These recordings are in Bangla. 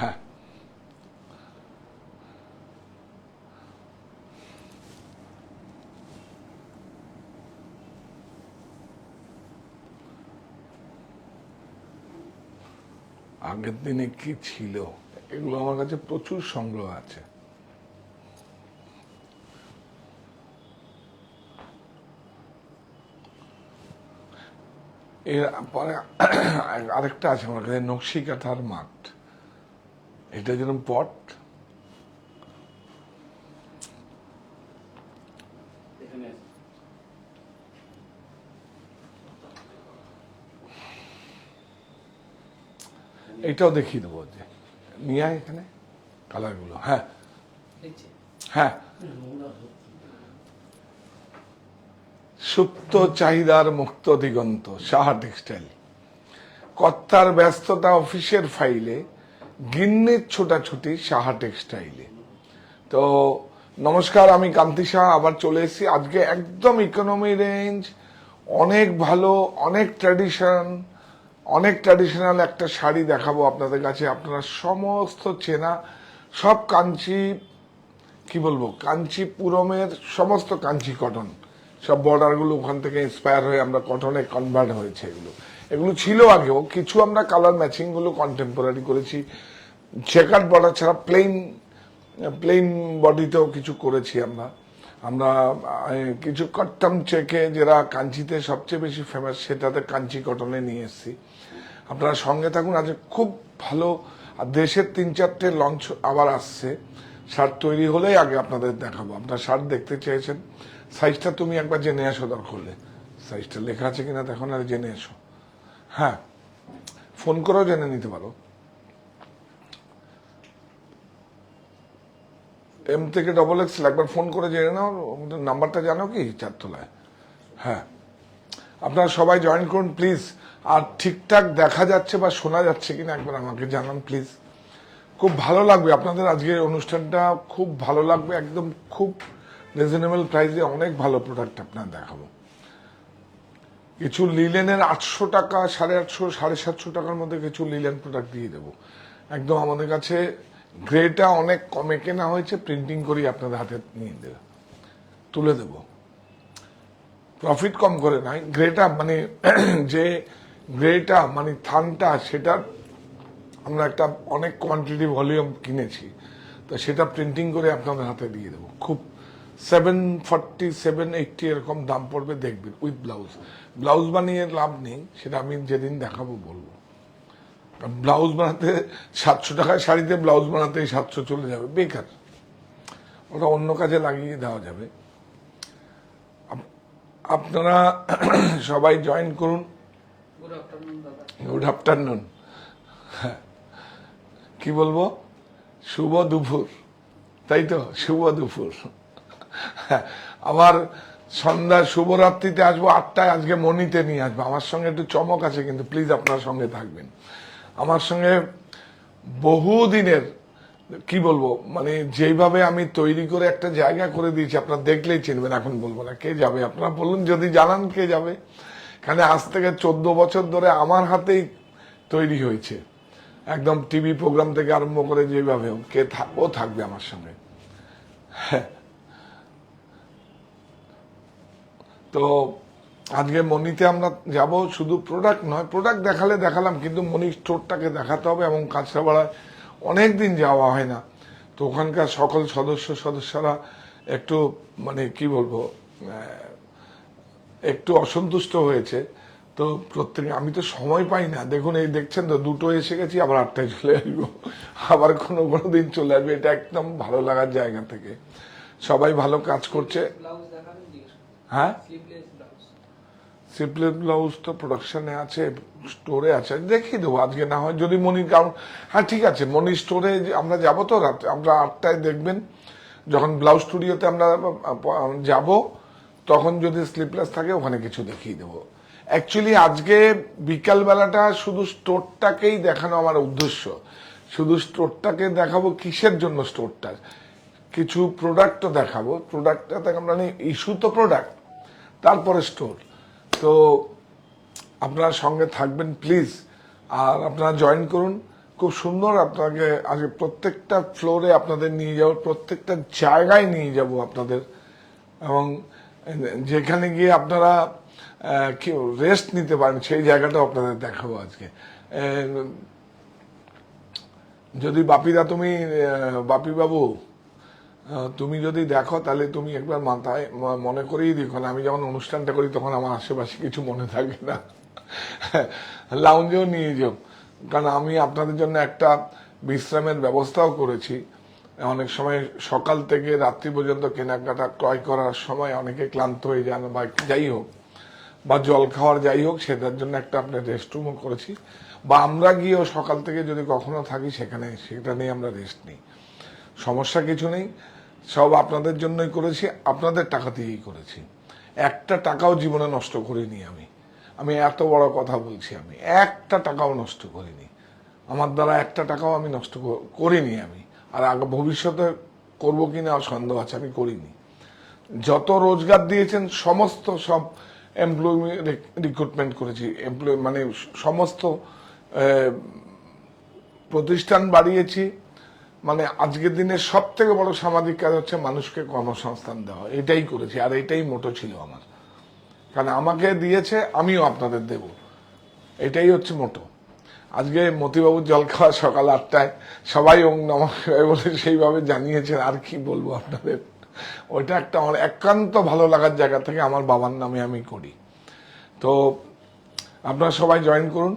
হ্যাঁ, আগের দিনে কি ছিল এগুলো আমার কাছে প্রচুর সংগ্রহ আছে। এর পরে আরেকটা আছে আমার কাছে, নকশি কাঁথার মাঠ। এটা যেরকম পট, এটাও দেখিয়ে দেবো, যে নিয়ে আয় এখানে কালারগুলো। হ্যাঁ হ্যাঁ, সুপ্ত চাহিদার মুক্ত দিগন্ত, সাহা টেক্সটাইল। কর্তার ব্যস্ততা অফিসের ফাইলে, গিন্নির ছোটাছুটি সাহা টেক্সটাইলে। তো নমস্কার, আমি কান্তি সাহা আবার চলে এসেছি। আজকে একদম ইকোনমি রেঞ্জ, অনেক ভালো, অনেক ট্র্যাডিশনাল একটা শাড়ি দেখাবো আপনাদের কাছে। আপনারা সমস্ত চেনা, সব কাঞ্চি, কি বলবো, কাঞ্চিপুরমের সমস্ত কাঞ্চি কটন, সব বর্ডারগুলো ওখান থেকে ইন্সপায়ার হয়ে আমরা কটনে কনভার্ট হয়েছে। এগুলো ছিল আগেও, কিছু আমরা কালার ম্যাচিং গুলো কন্টেম্পোরারি করেছি। চেকার বর্ডার ছাড়া প্লেন বডিতেও কিছু করেছি আমরা কিছু কাট্টাম চেকে, যেটা কাঞ্চিতে সবচেয়ে বেশি ফেমাস, সেটাতে কাঞ্চি কটনে নিয়ে এসেছি। আপনারা সঙ্গে থাকুন, আজ খুব ভালো। আর দেশের 3-4টে লঞ্চ আবার আসছে। শার্ট তৈরি হলেই আগে আপনাদের দেখাবো। আপনারা শার্ট দেখতে চেয়েছেন, সাইজটা তুমি একবার জেনে আসো, দরকার হলে সাইজটা লেখা আছে কিনা দেখো, না জেনে এসো। হ্যাঁ, ফোন করেও জেনে নিতে পারো। M থেকে XXL একবার ফোন করে জেনে নাও। নাম্বারটা জানো কি, 4 তলায়। হ্যাঁ, আপনারা সবাই জয়েন করুন প্লিজ। আর ঠিকঠাক দেখা যাচ্ছে বা শোনা যাচ্ছে কিনা একবার আমাকে জানান প্লিজ। খুব ভালো লাগবে আপনাদের আজকের অনুষ্ঠানটা, খুব ভালো লাগবে। একদম খুব রিজনেবল প্রাইসে অনেক ভালো প্রোডাক্ট আপনার দেখাবো। কিছু লিলেনের 800 টাকা, 850, 750 টাকার মধ্যে কিছু লিলেন প্রোডাক্ট দিয়ে দেবো। একদম আমাদের কাছে গ্রেটা অনেক কমে কেনা হয়েছে, প্রিন্টিং করি আপনাদের হাতে নিয়ে দেবে, তুলে দেব। প্রফিট কম করে নয়, গ্রেটা মানে যে গ্রেটা মানে থানটা, সেটা আমরা একটা অনেক কোয়ান্টিটি ভলিউম কিনেছি, তো সেটা প্রিন্টিং করে আপনাদের হাতে দিয়ে দেবো। খুব 740, 780 এরকম দাম পড়বে, দেখবেন উইথ ব্লাউজ বানিয়ে লাভ নেই, সেটা আমি যেদিন দেখাবো বলবো। ব্লাউজ বানাতে 700 টাকায় শাড়িতে ব্লাউজ বানাতে 700 চলে যাবে, বেকার। ওটা অন্য কাজে লাগিয়ে দেওয়া যাবে। আপনারা সবাই জয়েন করুন। Good afternoon. কি বলবো, শুভ দুপুর, তাই তো, শুভ দুপুর। আবার সন্ধ্যা শুভরাত্রিতে আসবো 8টায়। আজকে মনিতে নিয়ে আসবো, আমার সঙ্গে একটু চমক আছে, কিন্তু প্লিজ আপনার সঙ্গে থাকবেন। আমার সঙ্গে বহুদিনের, কি বলবো, মানে যেইভাবে আমি তৈরি করে একটা জায়গা করে দিয়েছি, আপনারা দেখলেই চিনবেন। এখন বলবো না কে যাবে, আপনারা বলুন যদি জানান কে যাবে। এখানে আজ থেকে 14 বছর ধরে আমার হাতেই তৈরি হয়েছে, একদম টিভি প্রোগ্রাম থেকে আরম্ভ করে যেভাবে ও থাকবে আমার সঙ্গে। তো আজকে মনিতে আমরা যাব, শুধু প্রোডাক্ট নয়, প্রোডাক্ট দেখালাম, কিন্তু মনি স্টোরটাকে দেখাতে হবে। এবং কাঁচরাপাড়ায় অনেকদিন যাওয়া হয় না, তো ওখানকার সকল সদস্যরা একটু, মানে কি বলবো, একটু অসন্তুষ্ট হয়েছে। তো প্রত্যেকে, আমি তো সময় পাই না, দেখুন এই দেখছেন তো, 2টো এসে গেছি, আবার 8টায় চলে আসবো, আবার কোনো দিন চলে আসবে। এটা একদম ভালো লাগার জায়গা থেকে সবাই ভালো কাজ করছে। হ্যাঁ, সিপ্লেস ব্লাউজ তো প্রোডাকশনে আছে, স্টোরে আছে, দেখিয়ে দেবো আজকে না হয় যদি মনির। কারণ হ্যাঁ ঠিক আছে, মনির স্টোরে আমরা যাবো তো রাতে, আমরা 8টায় দেখবেন যখন ব্লাউজ স্টুডিওতে আমরা যাব, তখন যদি স্লিপলেস থাকে ওখানে কিছু দেখিয়ে দেবো। অ্যাকচুয়ালি আজকে বিকালবেলাটা শুধু স্টোরটাকেই দেখানো আমার উদ্দেশ্য। শুধু স্টোরটাকে দেখাবো, কিসের জন্য স্টোরটা, কিছু প্রোডাক্টও দেখাবো। প্রোডাক্টটা আমরা ইস্যু তো প্রোডাক্ট, তারপরে স্টোর। তো আপনারা সঙ্গে থাকবেন প্লিজ, আর আপনারা জয়েন করুন। খুব সুন্দর আপনাকে আজকে প্রত্যেকটা ফ্লোরে আপনাদের নিয়ে যাব, প্রত্যেকটা জায়গায় নিয়ে যাব আপনাদের, এবং যেখানে গিয়ে আপনারা কি রেস্ট নিতে পারেন সেই জায়গাটাও আপনাদের দেখাবো আজকে। যদি বাপিদা তুমি বাপি বাবু তুমি যদি দেখো তাহলে তুমি একবার মাথায় মনে করেই দিও, কারণ আমি যখন অনুষ্ঠানটা করি তখন আমার আশেপাশে কিছু মনে থাকে না, লাউঞ্জেও নিয়ে যাও, কারণ আমি আপনাদের জন্য একটা বিশ্রামের ব্যবস্থাও করেছি। অনেক সময় সকাল থেকে রাত্রি পর্যন্ত কেনাকাটা ক্রয় করার সময় অনেকে ক্লান্ত হয়ে যান বা যাই হোক, বা জল খাওয়ার যাই হোক, সেটার জন্য একটা আপনার রেস্টরুমও করেছি, বা আমরা গিয়েও সকাল থেকে যদি কখনো থাকি সেখানে সেটা নিয়ে আমরা রেস্ট নিই, সমস্যা কিছু নেই। সব আপনাদের জন্যই করেছি, আপনাদের টাকা দিয়েই করেছি, একটা টাকাও জীবনে নষ্ট করিনি আমি এত বড় কথা বলছি, আমি একটা টাকাও নষ্ট করিনি, আমার দ্বারা একটা টাকাও আমি নষ্ট করিনি আমি, আর আগে ভবিষ্যতে করবো কিনা সন্দেহ আছে, আমি করিনি। যত রোজগার দিয়েছেন সমস্ত সব এমপ্লয়ি রিক্রুটমেন্ট করেছি, মানে সমস্ত প্রতিষ্ঠান বাড়িয়েছি। মানে আজকের দিনের সব থেকে বড় সামাজিক কাজ হচ্ছে মানুষকে কর্মসংস্থান দেওয়া, এটাই করেছি, আর এটাই মোটো ছিল আমার, কারণ আমাকে দিয়েছে আমিও আপনাদের দেব, এটাই হচ্ছে মোটো। আজকে মতিবাবুর জল খাওয়া সকাল 8টায়, সবাই ওং নমঃ শিবায় বলে সেইভাবে জানিয়েছেন, আর কি বলবো আপনাদের, ওইটা একটা আমার একান্ত ভালো লাগার জায়গা থেকে আমার বাবার নামে আমি করি। তো আপনারা সবাই জয়েন করুন।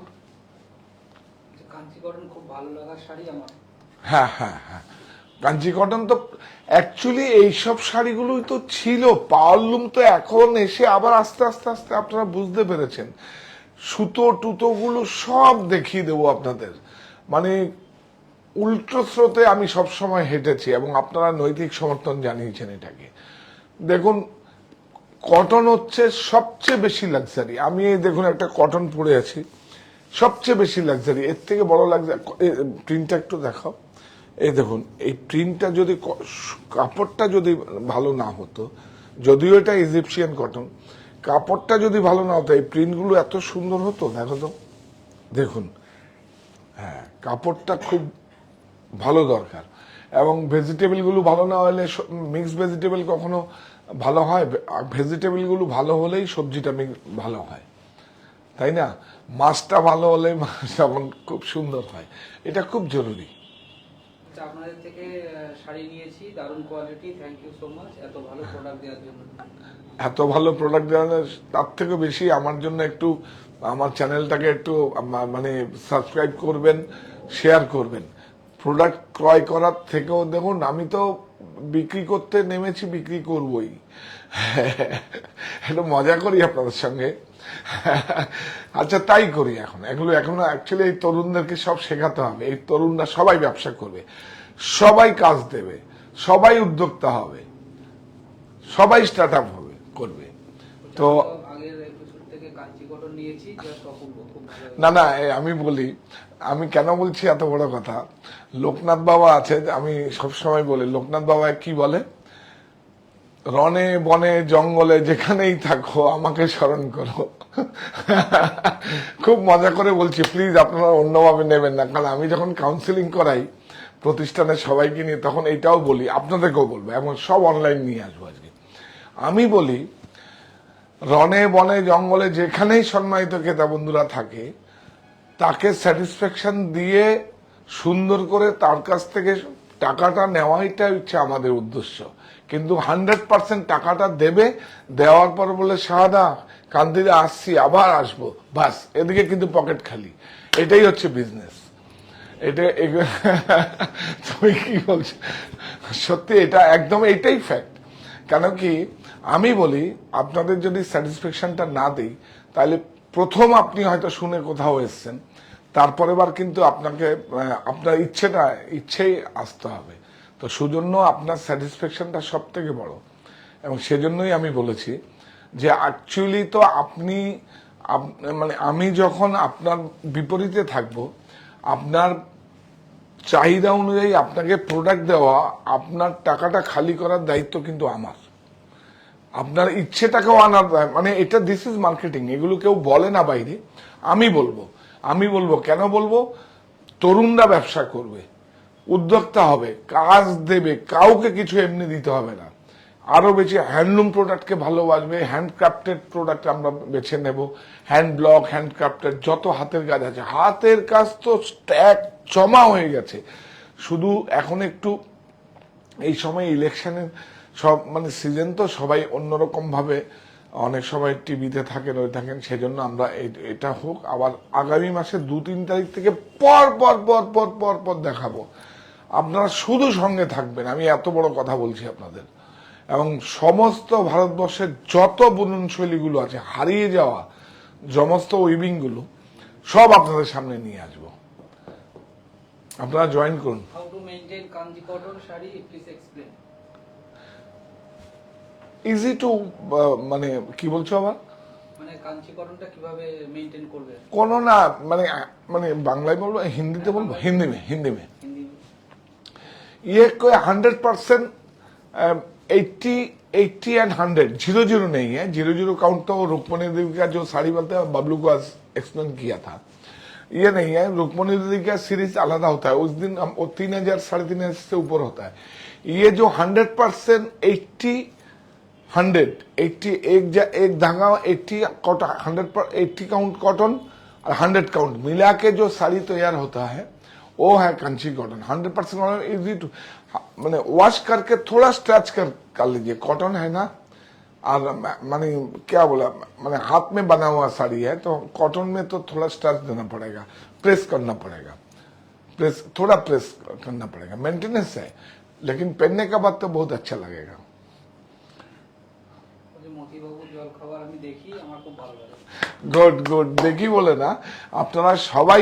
খুব ভালো লাগার শাড়ি আমার। হ্যাঁ হ্যাঁ হ্যাঁ, কাঞ্চি কটন তো অ্যাকচুয়ালি এইসব শাড়িগুলোই তো ছিল, পাওয়ারলুম তো এখন এসে আবার আস্তে আস্তে আস্তে আপনারা বুঝতে পেরেছেন, সুতো টুতো গুলো সব দেখিয়ে দেবো আপনাদের, মানে উল্টো স্রোতে আমি সব সময় হেঁটেছি এবং আপনারা নৈতিক সমর্থন জানিয়েছেন এটাকে। দেখুন, কটন হচ্ছে সবচেয়ে বেশি লাক্সারি, আমি এই দেখুন একটা কটন পরে আছি, সবচেয়ে বেশি লাক্সারি, এর থেকে বড় লাক্সারি। প্রিন্টটা একটু দেখাও, এই দেখুন, এই প্রিন্টটা যদি কাপড়টা যদি ভালো না হতো, যদিও এটা ইজিপশিয়ান কটন, কাপড়টা যদি ভালো না হতো এই প্রিন্টগুলো এত সুন্দর হতো। দেখো তো, দেখুন, হ্যাঁ কাপড়টা খুব ভালো দরকার, এবং ভেজিটেবলগুলো ভালো না হলে, মিক্স ভেজিটেবল কখনো ভালো হয়, ভেজিটেবলগুলো ভালো হলেই সবজিটা ভালো হয়, তাই না? মাছটা ভালো হলে মাছ যেমন খুব সুন্দর হয়, এটা খুব জরুরি। আপনাদের থেকে শাড়ি নিয়েছি, দারুণ quality, thank you so much এত ভালো প্রোডাক্ট দেওয়ার জন্য। এত ভালো প্রোডাক্ট দেওয়ার তার থেকে বেশি আমার জন্য একটু আমার চ্যানেলটাকে একটু মানে সাবস্ক্রাইব করবেন, শেয়ার করবেন। প্রোডাক্ট ক্রয় করার থেকেও দেখুন, আমি তো বিক্রি করতে নেমেছি, বিক্রি করবই, একটু মজা করি আপনাদের সঙ্গে। আচ্ছা, তাই করি এখন, এখনো অ্যাকচুয়ালি এই তরুণদেরকে সব শেখাতে হবে, এই তরুণরা সবাই ব্যবসা করবে, সবাই কাজ দেবে, সবাই উদ্যোক্তা হবে, সবাই স্টার্ট আপ হবে, করবে। তো না না, আমি বলি, আমি কেন বলছি এত বড় কথা, লোকনাথ বাবা আছে, আমি সবসময় বলি, লোকনাথ বাবা কি বলে, রনে বনে জঙ্গলে যেখানেই থাকো আমাকে স্মরণ করো। খুব মজা করে বলছি, প্লিজ আপনারা অন্যভাবে নেবেন না, কারণ আমি যখন কাউন্সিলিং করাই প্রতিষ্ঠানের সবাইকে নিয়ে, তখন এইটাও বলি, আপনাদেরকেও বলবো, এবং সব অনলাইন নিয়ে আসবো আজকে। আমি বলি, রনে বনে জঙ্গলে যেখানেই সম্মানিত ক্রেতা বন্ধুরা থাকে, তাকে স্যাটিসফ্যাকশন দিয়ে সুন্দর করে তার কাছ থেকে টাকাটা নেওয়াইটাই হচ্ছে আমাদের উদ্দেশ্য, কিন্তু 100% টাকাটা দেবে, দেওয়ার পর বলে শাহাদা কান্দিতে আসছি, আবার আসবো, বাস, এদিকে কিন্তু পকেট খালি, এটাই হচ্ছে বিজনেস। এটা তুমি কি বলছো, সত্যি এটা একদম এটাই ফ্যাক্ট। কেন কি আমি বলি, আপনাদের যদি স্যাটিসফ্যাকশনটা না দিই, তাহলে প্রথম আপনি হয়তো শুনে কোথাও এসছেন, তারপরে বার কিন্তু আপনাকে আপনার ইচ্ছেই আসতে হবে। তো সেজন্য আপনার স্যাটিসফ্যাকশনটা সব থেকে বড়, এবং সেজন্যই আমি বলেছি যে অ্যাকচুয়ালি তো আপনি মানে আমি যখন আপনার বিপরীতে থাকব, আপনার চাহিদা অনুযায়ী আপনাকে প্রোডাক্ট দেওয়া, আপনার টাকাটা খালি করার দায়িত্ব কিন্তু আমার, আপনার ইচ্ছেটাকেও আনার, মানে এটা দিস ইজ মার্কেটিং, এগুলো কেউ বলে না বাইরে, আমি বলবো কেন বলবো, তরুণরা ব্যবসা করবে, উদ্যোক্তা হবে, কাজ দেবে, কাউকে কিছু এমনি দিতে হবে না। আরো বেশি হ্যান্ডলুম প্রোডাক্টকে ভালোবাসবে, হ্যান্ডক্রাফটেড প্রোডাক্ট আমরা বেছে নেব, হ্যান্ড ব্লক, হ্যান্ডক্রাফটেড যত হাতের কাজ আছে। হাতের কাজ তো স্ট্যাক জমা হয়ে গেছে, শুধু এখন একটু এই সময় ইলেকশনের সব মানে সিজন, তো সবাই অন্যরকম ভাবে অনেক সময় টিভিতে থাকেন, ওই থাকেন, সেজন্য আমরা এটা হোক। আবার আগামী মাসে 2-3 তারিখ থেকে পর পর পর পর পর পর দেখাবো। আপনারা শুধু সঙ্গে থাকবেন, আমি এত বড় কথা বলছি আপনাদের। এবং সমস্ত ভারতবর্ষের যত বুনন শৈলীগুলো আছে, হারিয়ে যাওয়া সমস্ত উইভিং গুলো সব আপনাদের সামনে নিয়ে আসবো, আপনারা জয়েন করুন। How to maintain Kanji cotton sari, please explain. Easy to, মানে কি বলছো আবার? মানে কাঞ্চি কটনটা কিভাবে মেইনটেইন করবে? কোনো না, মানে মানে বাংলায় বলবো, হিন্দিতে বলবো, হিন্দি মে হিন্দি ये कोई 100% 80 एंड 100, 0-0 नहीं है। 0-0 काउंट तो रुक्मणी देवी का जो साड़ी बनता है, बबलू को एक्सप्लेन किया था, ये नहीं है। रुक्मणी देवी का सीरीज अलग होता है, उस दिन हम 3000 3,500 से ऊपर होता है। ये जो 100% 80 एक धागा 80 कॉटन, 180 काउंट कॉटन और 100 काउंट मिला के जो साड़ी तैयार होता है वो है Kanchi cotton. 100% cotton easy to, मैंने वॉश करके थोड़ा स्ट्रेच कर लीजिए। कॉटन है ना, और माने क्या बोला, मैंने हाथ में बना हुआ साड़ी है, तो कॉटन में तो थोड़ा स्ट्रेच देना पड़ेगा, प्रेस करना पड़ेगा, थोड़ा प्रेस करना पड़ेगा, मेंटेनेंस है, लेकिन पहनने के बाद तो बहुत अच्छा लगेगा। মতিবাবু জল খাবার আমি দেখি, আমার খুব ভালো লাগে। গুড গুড, দেখি বলে না, আপনারা সবাই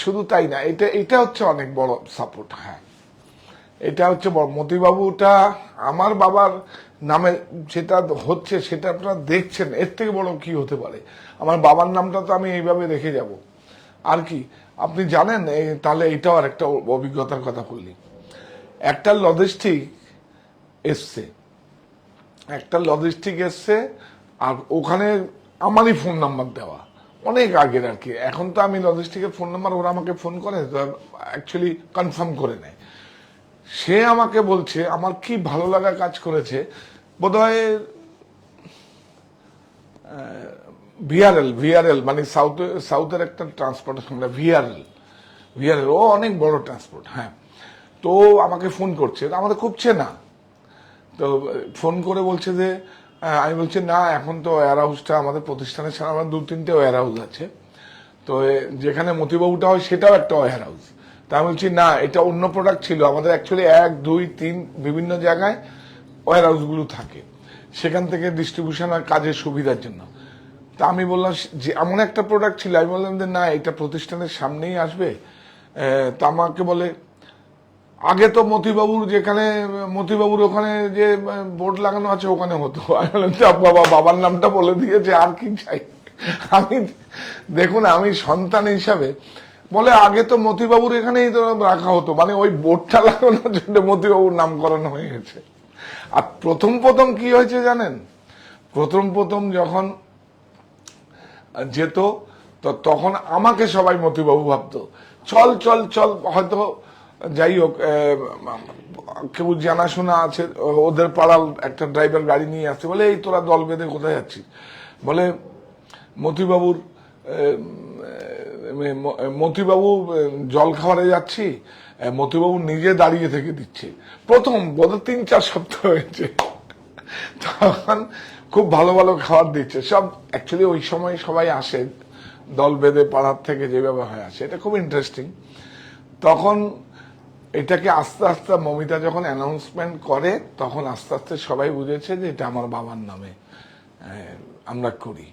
শুধু তাই না, এটা হচ্ছে অনেক বড় সাপোর্ট। হ্যাঁ, এটা হচ্ছে বড়। মতিবাবুটা আমার বাবার নামে যেটা হচ্ছে সেটা আপনারা দেখছেন, এর থেকে বড় কি হতে পারে? আমার বাবার নামটা তো আমি এইভাবে রেখে যাব, আর কি আপনি জানেন? তাহলে এটাও আর একটা অভিজ্ঞতার কথা বললি। একটা লজিস্টিক এসছে, আর ওখানে আমারই ফোন নাম্বার দেওয়া, অনেক আগের আর কি। এখন তো আমি লজিস্টিকের ফোন নাম্বার, ওরা আমাকে ফোন করে অ্যাকচুয়ালি কনফার্ম করে নেয়। সে আমাকে বলছে আমার কি ভালো লাগা কাজ করেছে, বোধহয় ভিআরএল মানে সাউথের একটা ট্রান্সপোর্টেশন, ভিআরএল ও অনেক বড় ট্রান্সপোর্ট। হ্যাঁ, তো আমাকে ফোন করছে, আমাদের খুব চেনা। তো ফোন করে বলছে যে, আমি বলছি না, এখন তো ওয়্যার হাউসটা আমাদের প্রতিষ্ঠানের ছাড়া আমার 2-3টে ওয়্যার হাউস আছে, তো যেখানে মতিবাবুটা হয় সেটাও একটা ওয়্যার হাউস। তা আমি বলছি না, এটা অন্য প্রোডাক্ট ছিল আমাদের, অ্যাকচুয়ালি 1, 2, 3 বিভিন্ন জায়গায় ওয়্যার হাউসগুলো থাকে, সেখান থেকে ডিস্ট্রিবিউশন আর কাজের সুবিধার জন্য। তা আমি বললাম যে এমন একটা প্রোডাক্ট ছিল, আমি বললাম যে না, এটা প্রতিষ্ঠানের সামনেই আসবে। তা আমাকে বলে, আগে তো মতিবাবুর ওখানে যে বোর্ড লাগানো আছে ওখানে হতো। আমি বললাম বাবা, বাবার নামটা বলে দিয়েছে, আর কি চাই আমি? দেখুন, আমি সন্তান হিসাবে বলে, আগে তো মতিবাবুর এখানেই তো রাখা হতো, মানে ওই বোর্ডটা লাগানোর জন্য মতিবাবুর নামকরণ হয়ে গেছে। আর প্রথম কি হয়েছে জানেন? প্রথম যখন যেত, তো তখন আমাকে সবাই মতিবাবু ভাবতো। চল চল চল, হয়তো যাই হোক, কেউ জানাশোনা আছে, ওদের পাড়ার একটা ড্রাইভার গাড়ি নিয়ে আসছে, বলে এই তোরা দল বেঁধে কোথায় যাচ্ছিস? বলে মতিবাবু জল খাবারে যাচ্ছি, মতিবাবু নিজে দাঁড়িয়ে থেকে দিচ্ছে। প্রথম বোধ 3-4 সপ্তাহ হয়েছে, তখন খুব ভালো ভালো খাবার দিচ্ছে সব। অ্যাকচুয়ালি ওই সময় সবাই আসে দল বেঁধে পাড়ার থেকে, যেভাবে হয় আসে, এটা খুব ইন্টারেস্টিং। তখন এটাকে আস্তে আস্তে মমিতা যখন অ্যানাউন্সমেন্ট করে, তখন আস্তে আস্তে সবাই বুঝেছে যে এটা আমার বাবার নামে আমরা করি।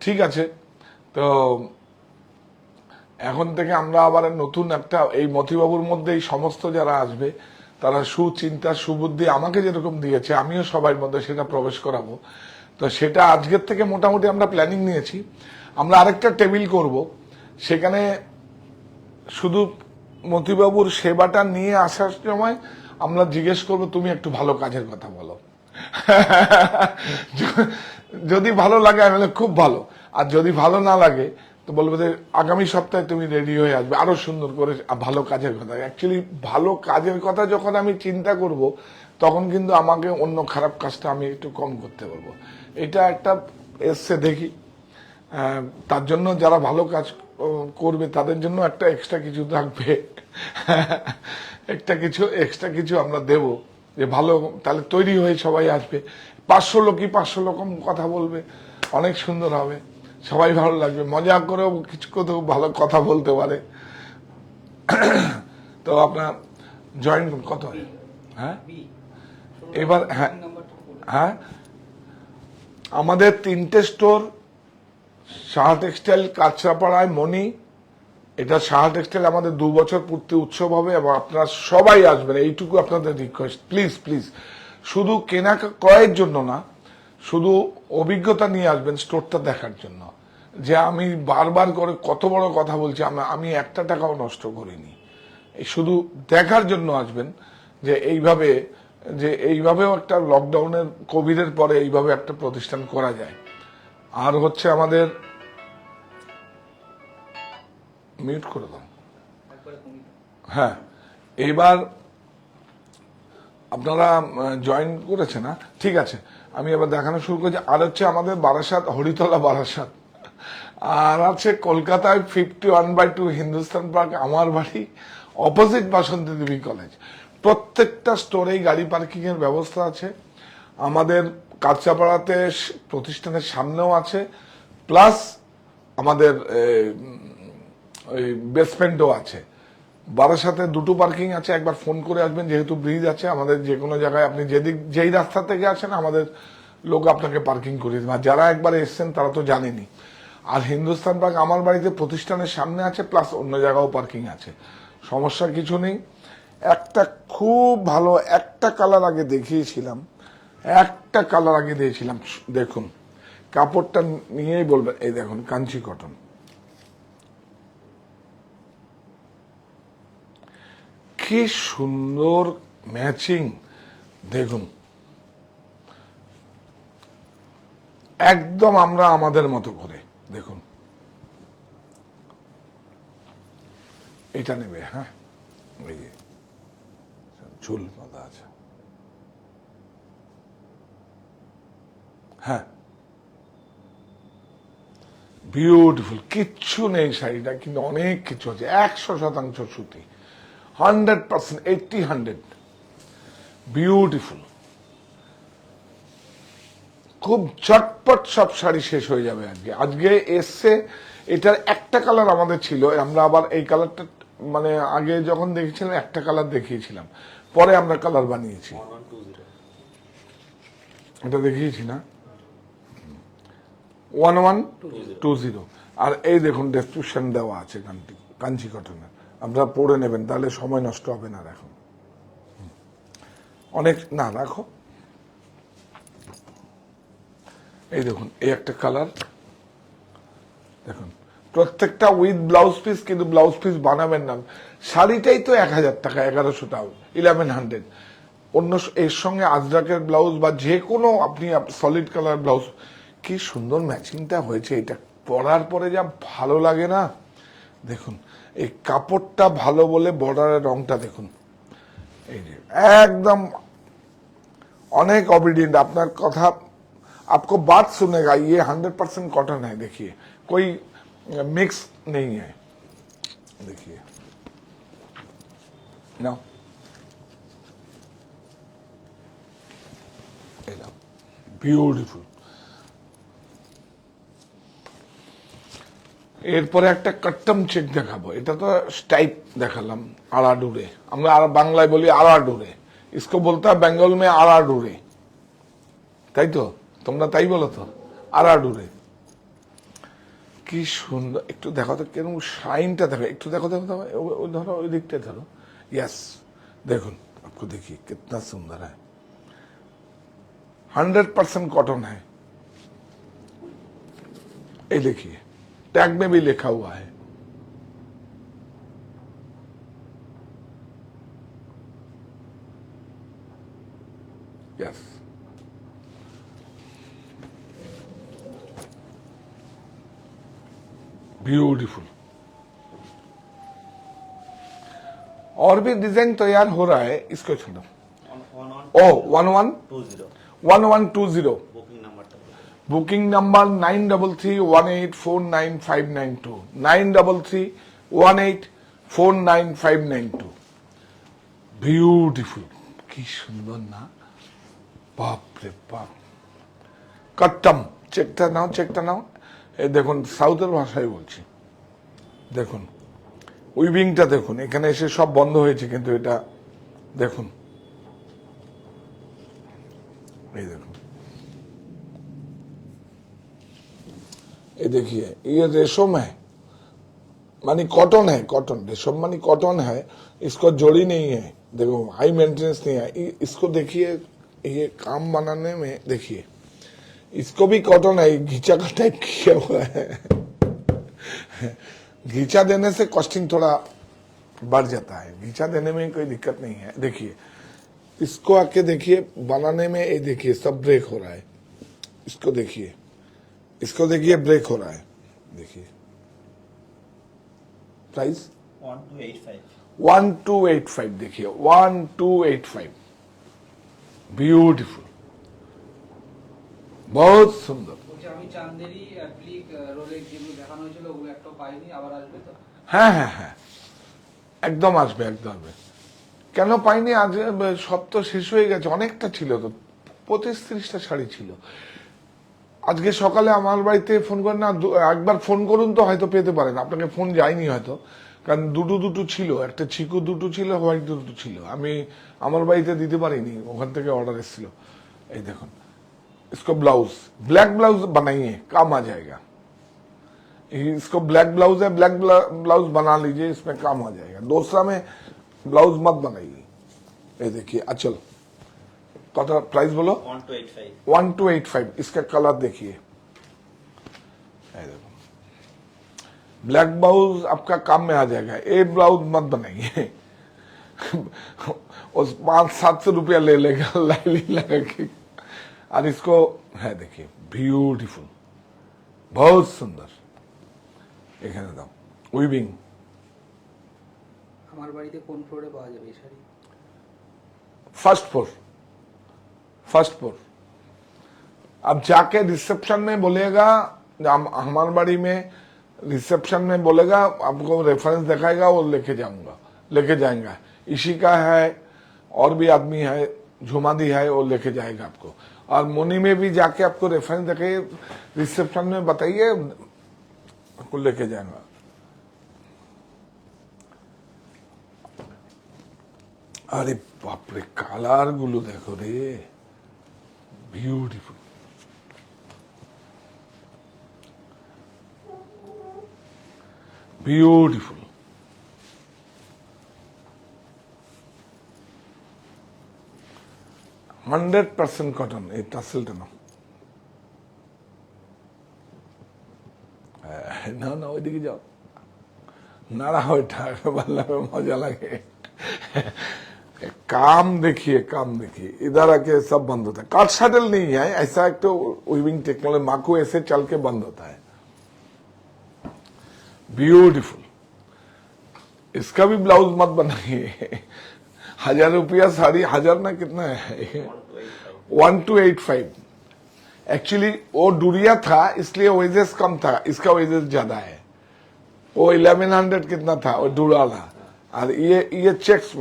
ঠিক আছে, তো এখন থেকে আমরা আবার নতুন একটা, এই মতিবাবুর মধ্যে এই সমস্ত যারা আসবে তারা সুচিন্তা সুবুদ্ধি আমাকে যেরকম দিয়েছে, আমিও সবার মধ্যে সেটা প্রবেশ করাবো। তো সেটা আজকের থেকে মোটামুটি আমরা প্ল্যানিং নিয়েছি। আমরা আরেকটা টেবিল করব, সেখানে শুধু মতিবাবুর সেবাটা নিয়ে আসার সময় আমরা জিজ্ঞেস করবো, তুমি একটু ভালো কাজের কথা বলো। যদি ভালো লাগে আমি বলে খুব ভালো, আর যদি ভালো না লাগে তো বলবে যে আগামী সপ্তাহে তুমি রেডি হয়ে আসবে আরো সুন্দর করে, ভালো কাজের কথা। অ্যাকচুয়ালি ভালো কাজের কথা যখন আমি চিন্তা করব, তখন কিন্তু আমাকে অন্য খারাপ কাজটা আমি একটু কম করতে পারবো। এটা একটা এসছে দেখি, তার জন্য যারা ভালো কাজ করবে তাদের জন্য একটা এক্সট্রা কিছু থাকবে, এক্সট্রা কিছু আমরা দেব, যে ভালো, তাহলে তৈরি হয়ে সবাই আসবে। 500 লোকই 500 রকম কথা বলবে, অনেক সুন্দর হবে, সবাই ভালো লাগবে, মজা করেও কিছু কোথাও ভালো কথা বলতে পারে। তো আপনার জয়েন কত হয়? হ্যাঁ এবার হ্যাঁ হ্যাঁ আমাদের 3টে স্টোর, সাহা টেক্সটাইল, কাঁচরাপাড়ায়, মণি। এটা সাহা টেক্সটাইল আমাদের 2 বছর পূর্তি উৎসব হবে এবং আপনারা সবাই আসবেন, এইটুকু আপনাদের রিকোয়েস্ট। প্লিজ প্লিজ, শুধু কেনা ক্রয়ের জন্য না, শুধু অভিজ্ঞতা নিয়ে আসবেন স্টোরটা দেখার জন্য, যে আমি বারবার করে কত বড় কথা বলছি, আমি একটা টাকাও নষ্ট করিনি। এই শুধু দেখার জন্য আসবেন যে এইভাবেও একটা লকডাউনের, কোভিডের পরে এইভাবে একটা প্রতিষ্ঠান করা যায়। আর হচ্ছে আমাদের মিউট করে দাও। হ্যাঁ, এইবার আপনারা জয়েন করেছে না, ঠিক আছে, আমি এবার দেখানো শুরু করছি। আর হচ্ছে আমাদের বারাসাত, হরিতলা বারাসাত, আর আছে কলকাতায় 51/2 হিন্দুস্তান পার্ক, আমার বাড়ি, অপোজিট বাসন্তী দেবী কলেজ। প্রত্যেকটা স্টোরেই গাড়ি পার্কিং এর ব্যবস্থা আছে। আমাদের কাঁচরাপাড়াতে প্রতিষ্ঠানের সামনেও আছে, প্লাস আমাদের ওই বেসমেন্টও আছে। বারাসাতে 2টো পার্কিং আছে, একবার ফোন করে আসবেন, যেহেতু ব্রিজ আছে আমাদের, যে কোনো জায়গায় আপনি যেই রাস্তা থেকে আসেন আমাদের লোক আপনাকে পার্কিং করিয়ে দেবে। আর যারা একবার এসছেন তারা তো জানেনি। আর হিন্দুস্তান পার্ক আমার বাড়িতে প্রতিষ্ঠানের সামনে আছে, প্লাস অন্য জায়গাও পার্কিং আছে, সমস্যা কিছু নেই। একটা খুব ভালো একটা কালার আগে দেখিয়েছিলাম, দেখুন কাপড়টা নিয়েই বলবেন, এই দেখুন কাঞ্চি কটন, কি সুন্দর ম্যাচিং, দেখুন একদম আমরা আমাদের মতো করে। দেখুন এটা নেবে, হ্যাঁ এই যে ঝুল বাঁধা আছে, হ্যাঁ বিউটিফুল, কিচ্ছু নেই শাড়িটা, কিন্তু অনেক কিছু আছে। 100% সুতি, 100%, 80-100, বিউটিফুল। খুব চটপট সব শাড়ি শেষ হয়ে যাবে আজকে এসছে। এটার একটা কালার আমাদের ছিল, আমরা আবার এই কালারটা, মানে আগে যখন দেখেছিলাম একটা কালার দেখিয়েছিলাম, পরে আমরা কালার বানিয়েছি। এটা দেখিয়েছি না, 1120। আর এই দেখুন ডেসক্রিপশন দেওয়া আছে কাঞ্চি কটনের, আপনারা পড়ে নেবেন, তাহলে সময় নষ্ট হবে না। এখন অনেক না রাখো, এই দেখুন এই একটা কালার, দেখুন প্রত্যেকটা উইথ ব্লাউজ পিস, কিন্তু ব্লাউজ পিস বানাবেন না। শাড়িটাই তো 1000 টাকা, 1100 টাকা, 1100। অন্য এর সঙ্গে আজরাকের ব্লাউজ বা যে কোনো আপনি সলিড কালার ব্লাউজ, কি সুন্দর ম্যাচিংটা হয়েছে। এটা পরার পরে যা ভালো লাগে না, দেখুন এই কাপড়টা ভালো বলে বর্ডারের রংটা দেখুন, এই যে একদম অনেক অবিডিয়েন্ট, আপনার কথা आपको बात सुनेगा, ये 100% कॉटन है। देखिए कोई मिक्स नहीं है, देखिए ना, বিউটিফুল। এরপরে একটা কাট্টম চেক দেখাবো, এটা তো স্টাইপ দেখালাম, আড়াডুরে, আমরা বাংলায় বলি আড়াডুরে, इसको बोलता है बेंगल में আড়াডুরে, তাই তো তোমরা তাই বলো তো, আড়াডুরে। কি সুন্দর, একটু দেখো তো কেরকম শাইনটা, দেখো একটু, দেখো ধরো ওই দিকটা ধরো, यस দেখুন, आपको देखिए कितना सुंदर है, 100% कॉटन है। ये देखिए टैग में भी लिखा हुआ है, यस। ब्यूटीफुल। और भी डिजाइन तैयार हो रहा है, इसको छोड़ो। ओ 1120 बुकिंग नंबर 9331849592 9331849592। বিউটিফুল, কি সুন্দর না, বাপ রে বাপ। কট্টম, চেকটা নাও, চেকটা নাও। এই দেখুন, সাউথের ভাষায় বলছি। দেখুন উইভিংটা দেখুন, এখানে এসে সব বন্ধ হয়েছে, কিন্তু এটা দেখুন, এই দেখুন, ये देखिए, ये रेशम है, मानी कॉटन है, कॉटन, रेशम मानी कॉटन है, इसको जोड़ी नहीं है। देखो हाई मेंटेनेंस नहीं है। इसको देखिए, ये काम बनाने में देखिए, इसको भी कॉटन है, घीचा का टाइप किया हुआ है। घीचा देने से कॉस्टिंग थोड़ा बढ़ जाता है, घीचा देने में कोई दिक्कत नहीं है। देखिए इसको आके देखिए, बनाने में ये देखिए सब ब्रेक हो रहा है। इसको देखिए, इसको देखिए ब्रेक हो रहा है। देखिए प्राइस 1285, देखिए 1285। ब्यूटीफुल, बहुत सुंदर। বলছি আমি চান্দেরি অ্যাপ্লিক রোলেক্স যেগুলো দেখানো হয়েছিল ওগুলো একটাও পাইনি, আবার আসবে তো? হ্যাঁ হ্যাঁ হ্যাঁ, একদম আসবে, একদম আসবে। কেন পাইনি? আজ সব তো শেষ হয়ে গেছে, অনেকটা ছিল তো, 25-30টা শাড়ি ছিল। আজকে সকালে আমার বাড়িতে ফোন করেন না, একবার ফোন করুন তো হয়তো পেতে পারেন। আপনাকে ফোন যায়নি হয়তো, কারণ দুটো ছিল, একটা চিকু দুটো ছিল, হোয়াইট দুটো ছিল। আমি আমার বাড়িতে দিতে পারিনি, ওখান থেকে অর্ডার এসেছিল। এই দেখুন, इसको ब्लाउज, ब्लैक ब्लाउज बनाइए, काम आ जाएगा। इसको ब्लैक ब्लाउज है, ब्लैक ब्लाउज बना लीजिए, इसमें काम आ जाएगा। दूसरा में ब्लाउज मत बनाइए। ये देखिए अचल, कता प्राइस बोलो? 1285। इसका कलर देखिए, देखो ब्लैक ब्लाउज आपका काम में आ जाएगा। ये ब्लाउज मत बनाइए, उस 500-700 रुपया ले लेगा लाइली लगा के। और इसको है देखिए, ब्यूटीफुल, बहुत सुंदर। এখানে দাও, উইভিং। আমার বাড়িতে কোন ফ্লোরে পাওয়া যাবে এই sari? First floor, first floor. अब जाके रिसेप्शन में बोलेगा, हमारे बाड़ी में रिसेप्शन में बोलेगा, आपको रेफरेंस दिखाएगा, वो लेके जाएंगे। इसी का है, और भी आदमी है, झुमादी है, वो लेके जाएगा आपको। और मोनी में भी जाके आपको रेफरेंस दिखाइए, रिसेप्शन में बताइए, आपको लेके जाएगा। अरे बाप रे, কালার গুলো দেখো রে, বিউটিফুল। Beautiful, 100% cotton. এই টাসেলটা নাও, না না ওইদিকে যাও, নাড়া ওইটা ভালো মজা লাগে। काम देखिए, काम देखिए, इधर आके सब बंद होता है। कट शटल नहीं है, ऐसा एक तो वीविंग टेक्नोलॉजी माकू ऐसे चल के बंद होता है। ब्यूटीफुल। इसका भी ब्लाउज मत बनाइए। 1000 रुपया साड़ी, 1000 ना कितना है, 1285। एक्चुअली वो डुरिया था, इसलिए वेजेस कम था, इसका वेजेस ज्यादा है। वो 1100 कितना था, वो डुरा था। और ये चेक्स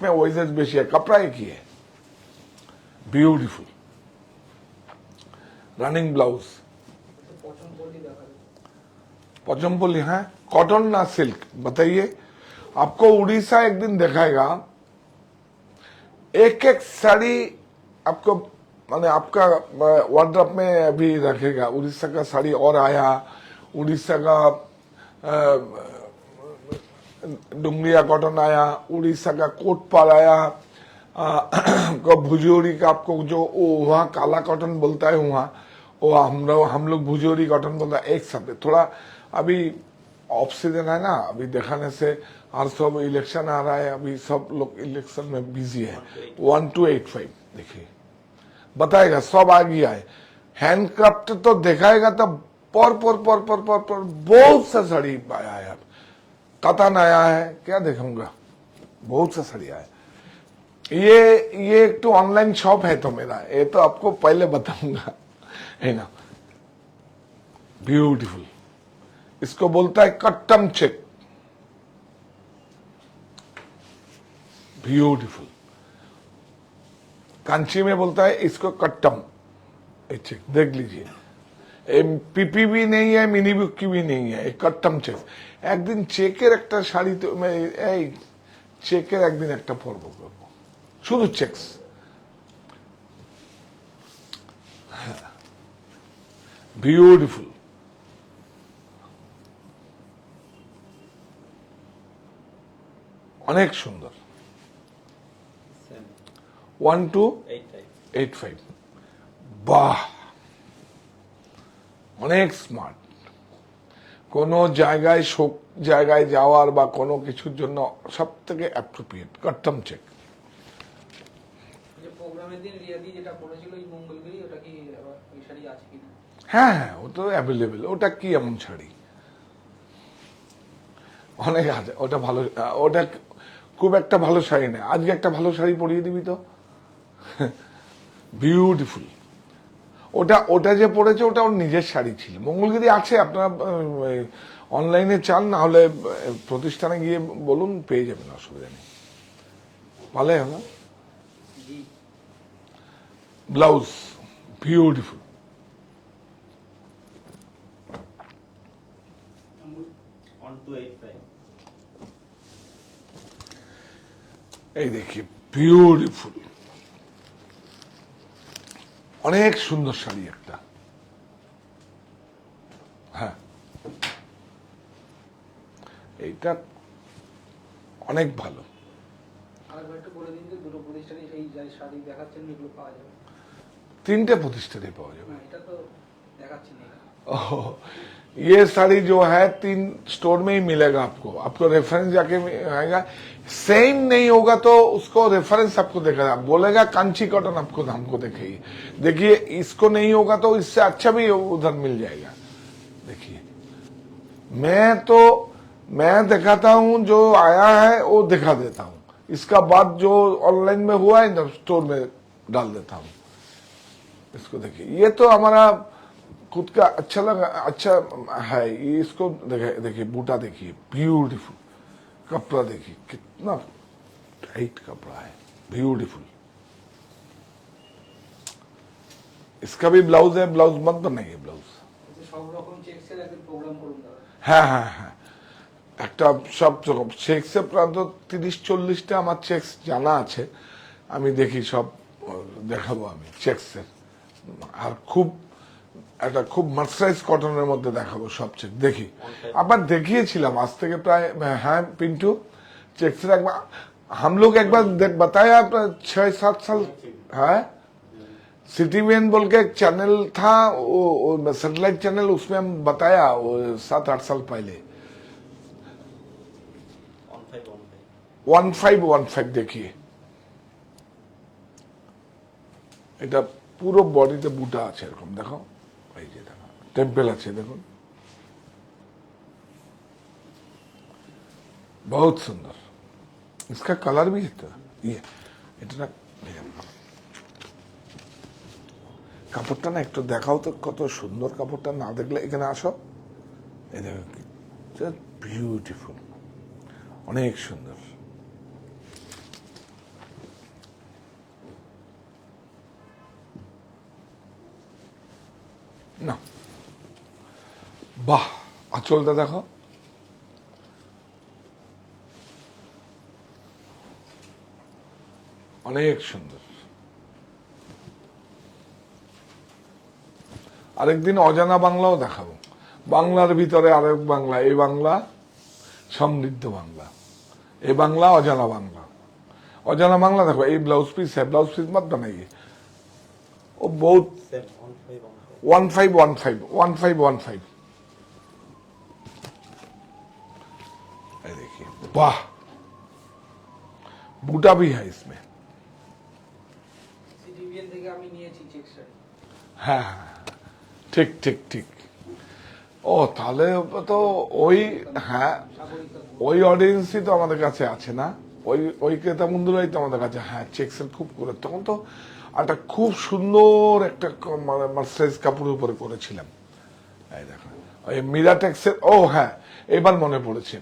में वेजेस बेशी है, कपड़ा एक ही है। ब्यूटीफुल रनिंग ब्लाउज, पचमपल्ली है, कॉटन ना सिल्क, बताइए। आपको उड़ीसा एक दिन दिखाएगा, एक एक साड़ी आपको, माने आपका वार्डरोब में अभी रखेगा। उड़ीसा का साड़ी और आया, उड़ीसा का डुंगरिया कॉटन आया, उड़ीसा का कोट पार आया, भुजोरी का आपको जो वहाँ काला कॉटन बोलता है, वहाँ वो हम लोग भुजोरी कॉटन बोलता है। एक साथ थोड़ा अभी ऑफ सीजन है ना, अभी दिखाने से, और सब इलेक्शन आ रहा है, अभी सब लोग इलेक्शन में बिजी है। 1285 देखिए, बताएगा, सब आ गया है। हैंडक्राफ्ट तो दिखाएगा तो पर बहुत सा साड़ी आया है। कतन आया है, क्या देखूंगा, बहुत सा साड़ी आया है। ये एक तो ऑनलाइन शॉप है तो मेरा, ये तो आपको पहले बताऊंगा, है ना। ब्यूटीफुल, इसको बोलता है कट्टम चेक, ब्यूटीफुल। कांची में बोलता है इसको कट्टम चेक, देख लीजिए। পিপি भी नहीं है, मिनी बुक्की भी नहीं है, एक कट्टम चेक। একদিন চেকের একটা শাড়ি তো এই চেকের একদিন একটা পরব করবো, শুধু চেকস। বিউটিফুল, অনেক সুন্দর। 1285, বাহ, অনেক স্মার্ট। কোনো জায়গায় শোক জায়গায় যাওয়ার বা কোনো কিছুর জন্য সব থেকে অ্যাপ্রোপ্রিয়েট কাট্টম চেক। যে প্রোগ্রামের দিন রিয়াদি যেটা পড়েছিল এই মঙ্গলগিরি, ওটা কি আবার ওই শাড়ি আছে কিনা? হ্যাঁ হ্যাঁ, ও তো অ্যাভেলেবেল। ওটা কি এমন শাড়ি, অনেক আছে। ওটা ভালো, ওটা খুব একটা ভালো শাড়ি না। আজকে একটা ভালো শাড়ি পরিয়ে দিবি তো, বিউটিফুল। ওটা ওটা যে পড়েছে ওটা ওর নিজের শাড়ি ছিল। মঙ্গলগিরি আছে, আপনারা অনলাইনে চান, না হলে প্রতিষ্ঠানে গিয়ে বলুন, পেয়ে যাবেন, অসুবিধা নেই। ভালো হলো। জি, ব্লাউজ বিউটিফুল, 1285 এই দেখি, বিউটিফুল, অনেক সুন্দর শাড়ি একটা। হ্যাঁ, এইটা অনেক ভালো। আরেকবার একটু বলে দিন যে দুটো প্রতিষ্ঠানে এই যে শাড়ি দেখাচ্ছেন এগুলো পাওয়া যাবে। তিনটে প্রতিষ্ঠানে পাওয়া যাবে। না, এটা তো দেখাচ্ছি না। ओह, ये साड़ी जो है 3 स्टोर में ही मिलेगा आपको। आपको रेफरेंस जाके आएगा, सेम नहीं होगा तो उसको रेफरेंस आपको देखेगा, बोलेगा कांची कॉटन आपको हमको दिखाइए। देखिए, इसको नहीं होगा तो इससे अच्छा भी उधर मिल जाएगा। देखिए, मैं दिखाता हूं, जो आया है वो दिखा देता हूं, इसका बाद जो ऑनलाइन में हुआ है ना, स्टोर में डाल देता हूं। इसको देखिए, ये तो हमारा खुद का अच्छा लगा, अच्छा है ये। इसको देखिए, बूटा देखिए, ब्यूटीफुल। कपड़ा देखिए कितना टाइट कपड़ा है, ब्यूटीफुल। इसका भी ब्लाउज है, ब्लाउज मत बनाइए ब्लाउज। সব রকম চেকসের একদিন প্রোগ্রাম করুন দাদা। হ্যাঁ হ্যাঁ হ্যাঁ, একটা সব রকম চেক্সের প্রান্ত 30-40টা আমার চেক্স জানা আছে। আমি দেখি, সব দেখাবো আমি চেক্সের। আর একটা খুব মার্সারাইজ কটনের মধ্যে দেখাবো সব চেক। দেখি, আবার দেখিয়েছিলাম আজ থেকে প্রায়, হ্যাঁ পিন্টু, চেক্সের একবার हम लोग एक बार बताया 6-7 साल, है सिटी वेन बोल के एक चैनल था, वो सैटेलाइट चैनल, उसमें हम बताया वो 7-8 साल पहले। 1515 देखिए, এটা পুরো বডিতে বুটা আছে এরকম, দেখো, এই যে দেখো টেম্পল আছে, দেখুন, बहुत सुंदर। इसका कलर भी है, ये इतना কাপড়টা না একটু দেখাও তো, কত সুন্দর কাপড়টা। না দেখলে এখানে আসো, এই দেখো, বিউটিফুল, অনেক সুন্দর। না, বাহ, আঁচলটা দেখো, অনেক সুন্দর। আরেকদিন অজানা বাংলাও দেখাবো। বাংলার ভিতরে আরেক বাংলা, এই বাংলা সমৃদ্ধ বাংলা, এই বাংলা অজানা বাংলা। অজানা বাংলা দেখো, এই ব্লাউজ পিস है, ब्लाउज पीस मत बनाइए, वो बहुत 1515 देखिए, वाह, बूटा भी है इसमें। সিটিভিএন থেকে আমি নিয়েছি চেক শাড়ি। হ্যাঁ হ্যাঁ, ঠিক ঠিক ঠিক। ও তাহলে তো ওই, হ্যাঁ সাগরিকা ওই অডিয়েন্সই তো আমাদের কাছে আছে না, ওই ক্রেতা বন্ধুরাই তো আমাদের কাছে, হ্যাঁ চেক্সের খুব করে, তখন তো একটা খুব সুন্দর একটা মানে মার্সেরাইজ কাপড়ের উপরে করেছিলাম। এই দেখো ওই মিরাটেক্সের, ও হ্যাঁ এবার মনে পড়েছে,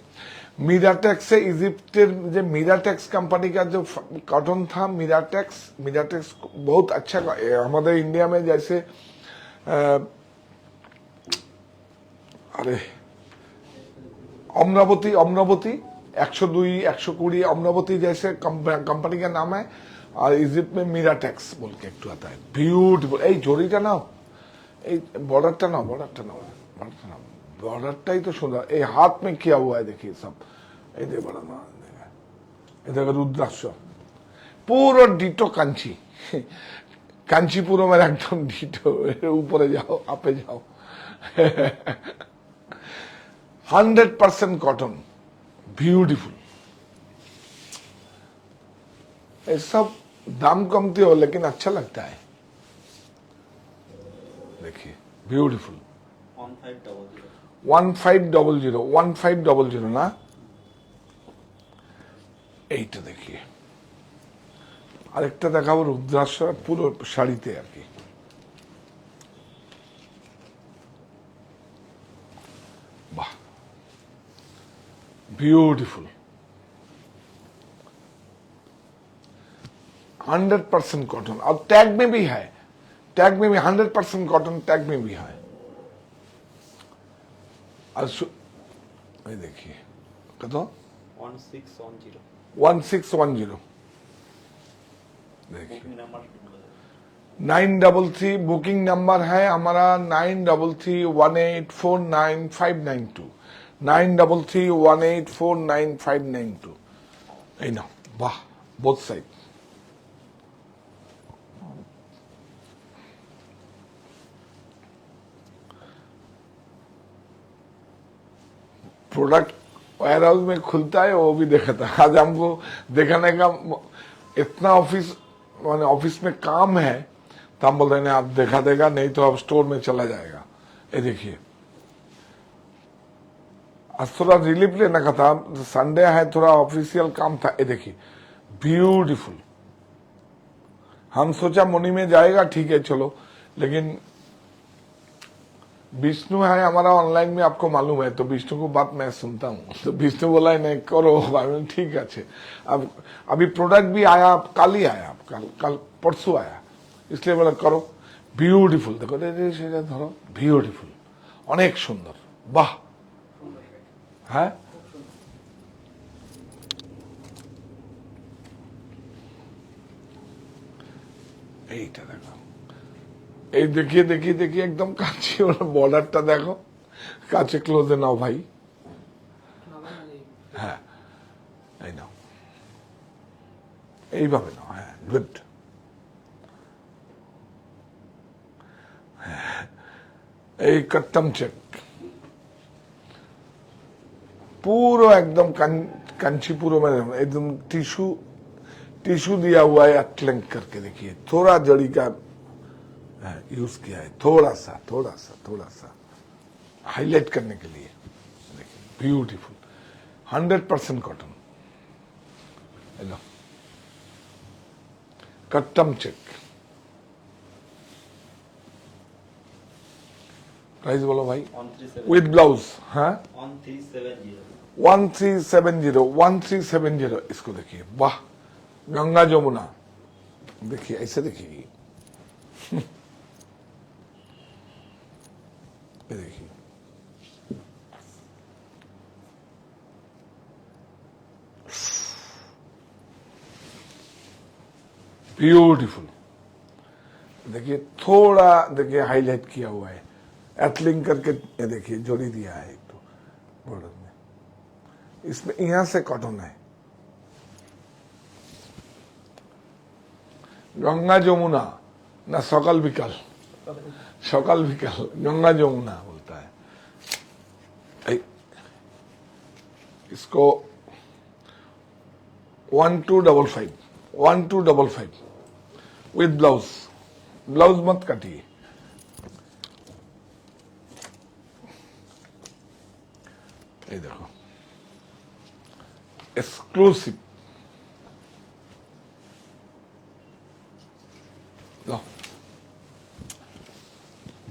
मिराटेक्स से इजिप्ट जो मिराटेक्स कंपनी का जो कॉटन था, मिराटेक्स बहुत अच्छा, हमारे इंडिया में जैसे अरे अमरावती 102 120 अमरावती जैसे कंपनी का नाम है, और इजिप्ट में मिराटेक्स बोल के एक आता है, ब्यूटीफुल। এই জরিটা নাও, এই बॉर्डरটা নাও, बॉर्डरটাই তো সুন্দর। এই हाथ में किया हुआ है देखिए सब, এই যে বড় না, এই দেখো রুদ্রাক্ষ, পুরো ডিটো কাঞ্চি, কাঞ্চিপুরমের একদম ডিটো। উপরে যাও, আপে যাও, 100% कॉटन, ब्यूटीफुल। ये सब दाम कमती हो लेकिन अच्छा लगता है। देखिए ब्यूटीफुल, 1500 না, এইটা দেখিয়ে আরেকটা দেখাবো, রুদ্রাক্ষ পুরো শাড়িতে আর কি। वाह ब्यूटीफुल, 100% कॉटन, और टैग में भी है, टैग में भी 100% कॉटन टैग में भी है। और ये देखिए कत 1610, देखिए 933 बुकिंग नंबर है हमारा, 9331849592, 9331849592। এই নাও, বাহ, both side. Product warehouse में खुलता है, वो भी देखा था। आज हमको दिखाने का इतना ऑफिस में काम है, तो हम बोल रहे हैं आप देखा देगा, नहीं तो आप स्टोर में चला जाएगा। ये देखिए, आज थोड़ा रिलीफ लेने का था, संडे है, थोड़ा ऑफिशियल काम था। ये देखिए ब्यूटीफुल, हम सोचा मुनि में जाएगा, ठीक है चलो, लेकिन विष्णु है हमारा ऑनलाइन में, आपको मालूम है, तो विष्णु को बात मैं सुनता हूँ, तो विष्णु बोला है नहीं करो, ठीक है। अब अभी प्रोडक्ट भी आया, कल ही आया, कल परसों आया, इसलिए बोला करो। ब्यूटीफुल देखो, धरो ब्यूटीफुल, अनेक सुंदर, वाह। হ্যাঁ এইটা দেখো, এই দেখিয়ে দেখিয়ে দেখিয়ে একদম কাছে, বর্ডারটা দেখো, কাছে ক্লোজে নাও ভাই, হ্যাঁ এই নাও, এইভাবে নাও, হ্যাঁ গুড। এই कट्टम চেক पूरा एकदम कांचीपुरम में एकदम टिश्यू दिया हुआ है, अटलंक करके देखिए, थोड़ा जड़ी का यूज किया है, थोड़ा सा हाईलाइट करने के लिए। देखिए ब्यूटीफुल, 100% कॉटन। हेलो कट्टम चेक, प्राइस बोलो भाई, विद ब्लाउज। हाँ 1370 इसको देखिए, वाह, गंगा जमुना, देखिए ऐसे देखिए, ये देखिए ब्यूटीफुल। देखिए थोड़ा, देखिए हाईलाइट किया हुआ है, एथलिंग करके, ये देखिए जोड़ी दिया है एक तो बॉर्डर में, इसमें यहां से कॉटन है, गंगा जमुना ना, सकाल विकाल गंगा जमुना बोलता है। इसको 1255 विद ब्लाउज मत काटिए। এই দেখো এক্সক্লুসিভ,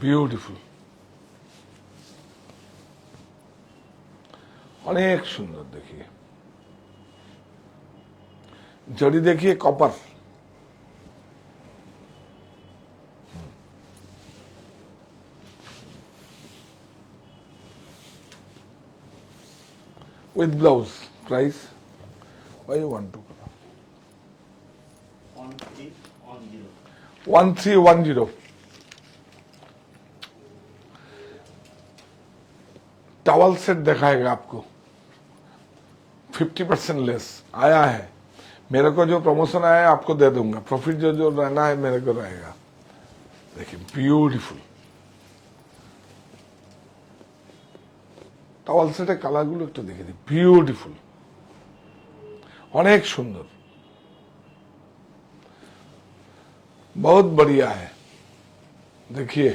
বিউটিফুল, অনেক সুন্দর। দেখিए जड़ी, देखिए copper, with blouse. Price why you want to 1310. 1310 towel set दिखाएगा आपको 50% लेस आया है। मेरे को जो प्रमोशन आया है आपको दे दूंगा, प्रॉफिट जो जो रहना है मेरे को रहेगा। देखिए ब्यूटीफुल টাওয়াল সেটের কালারগুলো একটু দেখে দিই, বিউটিফুল, অনেক সুন্দর, बहुत बढ़िया है। देखिए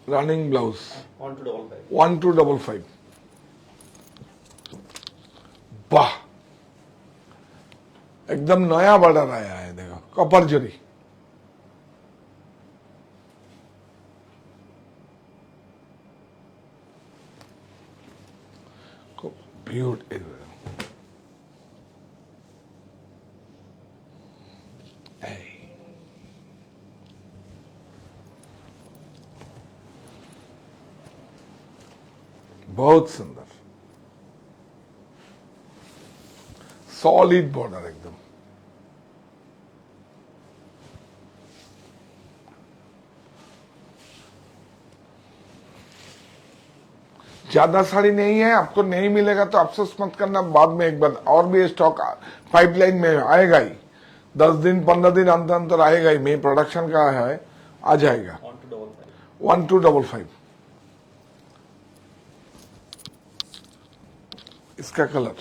रनिंग ब्लाउज 1255. 1255, वाह एकदम नया बॉर्डर आया है। देखो कॉपर जरी, ब्यूटीफुल, बहुत सुंदर, सॉलिड बॉर्डर एकदम। ज्यादा साड़ी नहीं है, आपको नहीं मिलेगा तो अफसोस मत करना, बाद में एक बार और भी स्टॉक पाइपलाइन में आएगा ही, 10 दिन 15 दिन अंतर अंतर आएगा ही, मेन प्रोडक्शन का है, आ जाएगा। 1255 इसका कलर,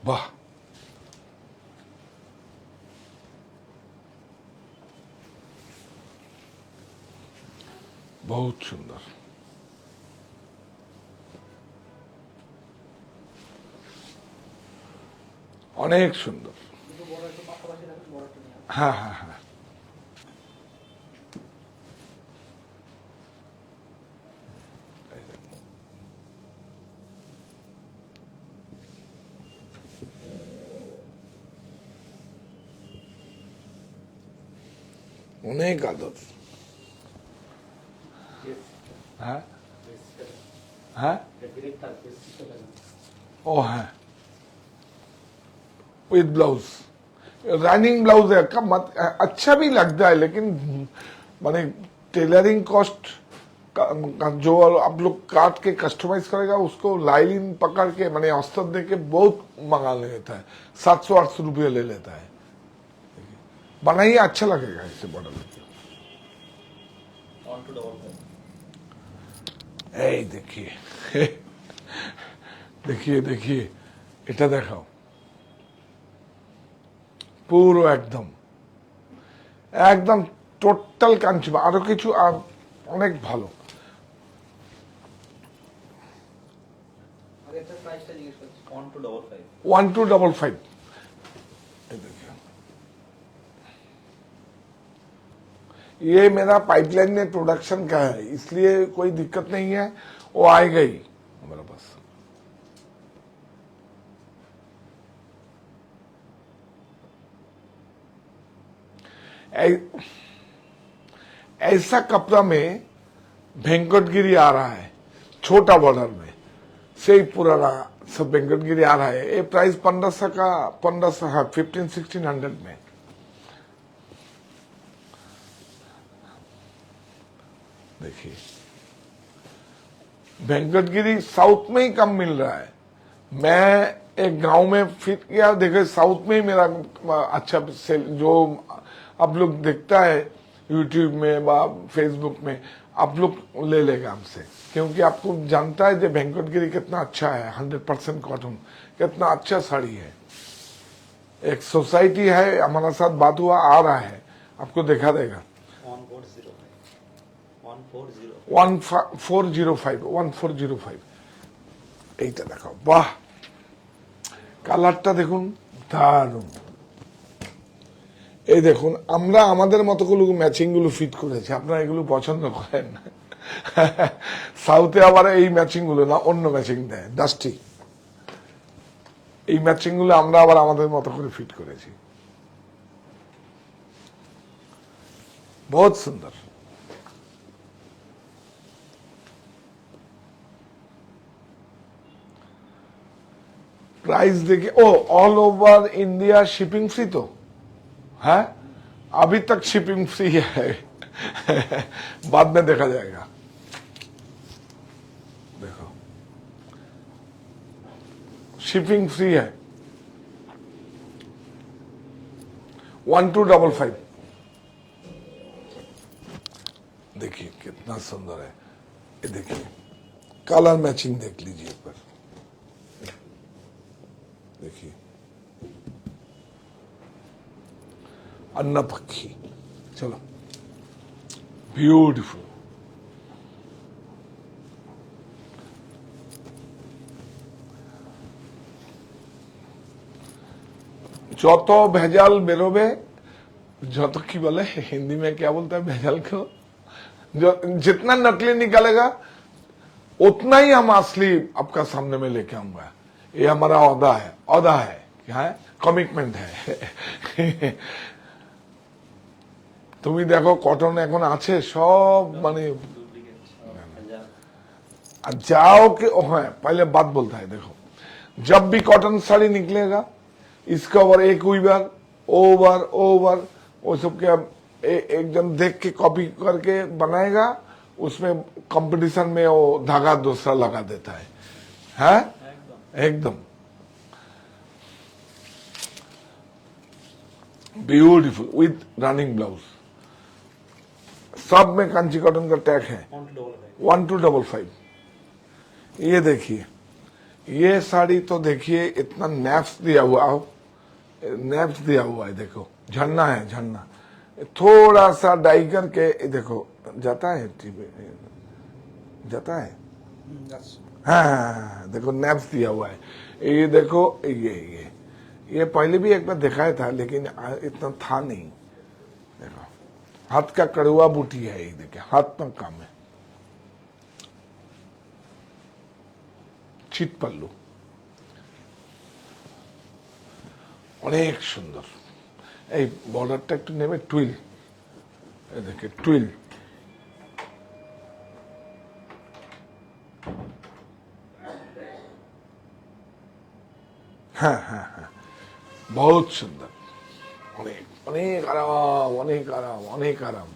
वाह बहुत सुंदर, অনেক সুন্দর। দুটো বড় একটু পাশাপাশি রাখুন, বড়টা নিয়ে আসুন। হ্যাঁ হ্যাঁ হ্যাঁ, অনেক আদর। হ্যাঁ হ্যাঁ, ও হ্যাঁ, विद ब्लाउज, रनिंग ब्लाउज है कब मत, अच्छा भी लगता है, लेकिन माने टेलरिंग कॉस्ट जो आप लोग काट के कस्टमाइज करेगा उसको लाइन पकड़ के माने औसत दे के बहुत मंगा लेता है, 700-800 रुपये ले लेता है। बनाइए अच्छा लगेगा इससे बॉर्डर। 1255. এই देखिए देखिए देखिए এটা দেখাও, পুরো একদম একদম টোটাল কাঞ্চি, আরো কিছু অনেক ভালো। আগে একটা প্রাইসটা জিজ্ঞেস করছি। 1255. 1255 ये देखिए, ये मेरा पाइपलाइन में प्रोडक्शन का है, इसलिए कोई दिक्कत नहीं है, वो आएगा ही हमारे पास। ऐसा कपड़ा में वेंकटगिरी आ रहा है, छोटा बॉर्डर में से ही पुराना सब वेंकटगिरी आ रहा है। ये प्राइस 1500 का, 1500 है, 1500-1600 में। देखिए वेंकटगिरी साउथ में ही कम मिल रहा है। मैं एक गांव में फिट किया, देखो साउथ में ही मेरा अच्छा सेल, जो आप लोग देखता है यूट्यूब में व फेसबुक में, आप लोग ले लेगा हमसे, क्योंकि आपको जानता है जो वेंकटगिरी कितना अच्छा है, 100% कॉटन, कितना अच्छा साड़ी है। एक सोसाइटी है हमारा साथ बात हुआ, आ रहा है, आपको दिखा देगा। 1405. 1405. 1405 এইটা দেখো, বাহ, কালারটা দেখুন, দারুণ। এই দেখুন, আমরা আমাদের মতো গুলো ম্যাচিং গুলো ফিট করেছি, আপনারা এগুলো পছন্দ করেন না। সাউথে আবার এই ম্যাচিং গুলো না, অন্য ম্যাচিং দেয়, ডাস্টি। এই ম্যাচিং গুলো আমরা আবার আমাদের মতো করে ফিট করেছি, বহুত সুন্দর। प्राइस देखिए, ओ all over India shipping free तो है, अभी तक शिपिंग फ्री है। बाद में देखा जाएगा। देखो, शिपिंग फ्री है। 1255। देखिए कितना सुंदर है, ये देखिए कलर मैचिंग देख लीजिए एक बार, देखिए अन्ना पक्षी, चलो ब्यूटीफुल। যত ভেজাল বেরোবে, যত কি বলে हिंदी में क्या बोलता है भेजाल को, जो जितना नकली निकलेगा उतना ही हम असली आपका सामने में लेके आऊंगा। ये हमारा औदा है, औदा है, क्या है, कमिटमेंट है। তুমি দেখো কটন এখন আছে সব, মানে जाओ के हाँ, पहले बात बोलता है, देखो जब भी कॉटन साड़ी निकलेगा इसका ओवर एक वीवर ओवर ओवर वो सब के एक जन देख के कॉपी करके बनाएगा, उसमें कंपटीशन में वो धागा दूसरा लगा देता है, हैं? एकदम ब्यूटीफुल विथ रनिंग ब्लाउज, सब में कांची कॉटन का टैग है। 1255। ये देखिए, ये साड़ी तो देखिए इतना नैप्स दिया हुआ, नैप्स दिया हुआ है, देखो झरना है, झरना थोड़ा सा डाई करके, देखो जाता है टीवी, जाता है, हाँ, देखो नैप्स दिया हुआ है। ये देखो, ये पहले भी एक बार दिखाया था लेकिन इतना था नहीं। देखो हाथ का कड़ुआ बूटी है, ये देखिए हाथ में काम है, চিত পাল্লু, অনেক সুন্দর। এই বর্ডারটা একটু নেবে, টুইল, এই দেখে টুইল, হ্যাঁ হ্যাঁ হ্যাঁ, বহুত সুন্দর, অনেক অনেক আরাম, অনেক আরাম, অনেক আরাম।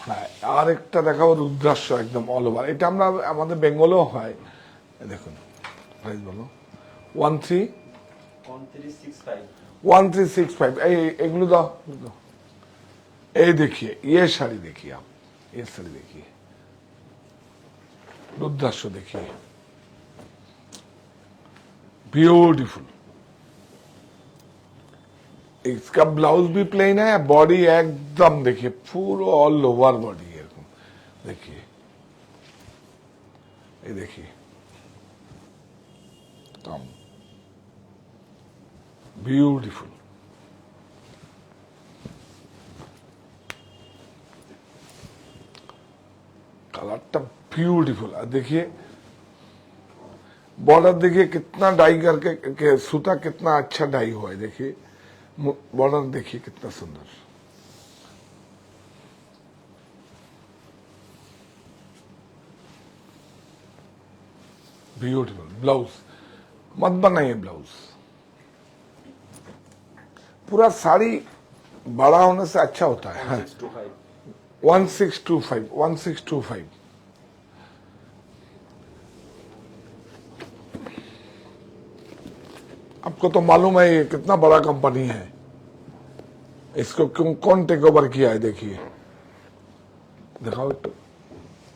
হ্যাঁ, আর একটা দেখাবো রুদ্রাক্ষ, একদম অল ওভার। এটা আমরা আমাদের বেঙ্গলেও হয়, দেখুন প্রাইস বলো। 1365। এই এগুলো দাও, এই देखिए ये साड़ी देखिए आप, ये साड़ी देखिए, रुद्राक्ष देखिए, ब्यूटीफुल। इसका ब्लाउज भी प्लेन है, बॉडी एकदम देखिए पूरा ऑल ओवर बॉडी है, देखिए ये देखिए काम, ब्यूटीफुल। कलरটা ब्यूटीफुल। देखिए बॉर्डर देखिए कितना डाई करके, सूता कितना अच्छा डाई हुआ है, देखिए बॉर्डर देखिए कितना सुंदर, ब्यूटीफुल। ब्लाउज मत बनाइए, ब्लाउज पूरा साड़ी बड़ा होने से अच्छा होता है। 1625। आपको तो मालूम है ये कितना बड़ा कंपनी है, इसको क्यों कौन टेक ओवर किया है, देखिए दिखाओ,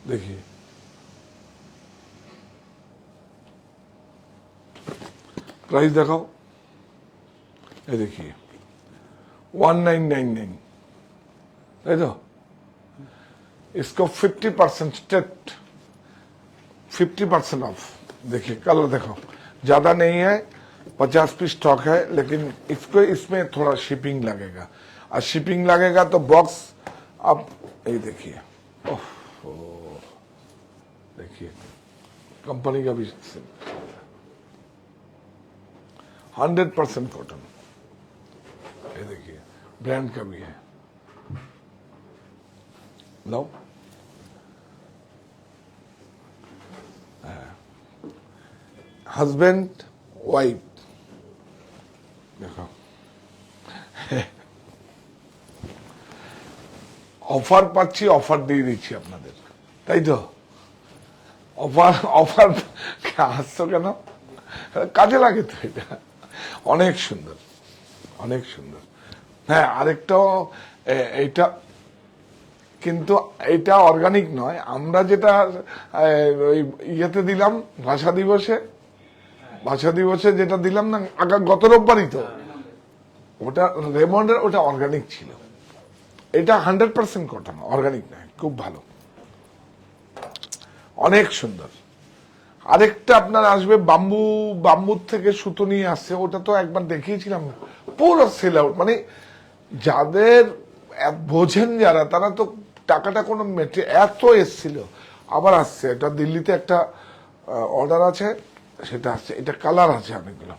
देखिए प्राइस दिखाओ, ये देखिए 1999, देखो इसको 50% स्टेट 50% ऑफ। देखिए कलर देखो, ज्यादा नहीं है, 50 पीस स्टॉक है, लेकिन इसको इसमें थोड़ा शिपिंग लगेगा, और शिपिंग लगेगा तो बॉक्स अब ये देखिए, देखिए कंपनी का भी 100% कॉटन, ये देखिए ब्रांड का भी है। लो हस्बैंड ওয়াইফ দেখো অফার পাচ্ছি, অফার দিয়ে দিচ্ছি আপনাদের, তাই তো? অফার অফার হাসছো কেন? কাজে লাগে তো, এটা অনেক সুন্দর, অনেক সুন্দর। হ্যাঁ, আরেকটাও এইটা কিন্তু এটা অর্গানিক নয়, আমরা যেটা ওই ইয়েতে দিলাম ভাষা দিবসে যেটা দিলাম না গত রোববারই তো, ওটা রেমন্ডের, ওটা অর্গানিক ছিল। এটা 100% কটন, অর্গানিক নয়, খুব ভালো, অনেক সুন্দর। আরেকটা আপনার আসবে বাম্বুর থেকে সুতো নিয়ে আসছে, ওটা তো একবার দেখিয়েছিলাম, পুরো সেল আউট। মানে যাদের বোঝেন যারা, তারা তো টাকাটা কোনো এত এসছিল, আবার আসছে। এটা দিল্লিতে একটা অর্ডার আছে, সেটা আসছে। এটা কালার আছে অনেকগুলো,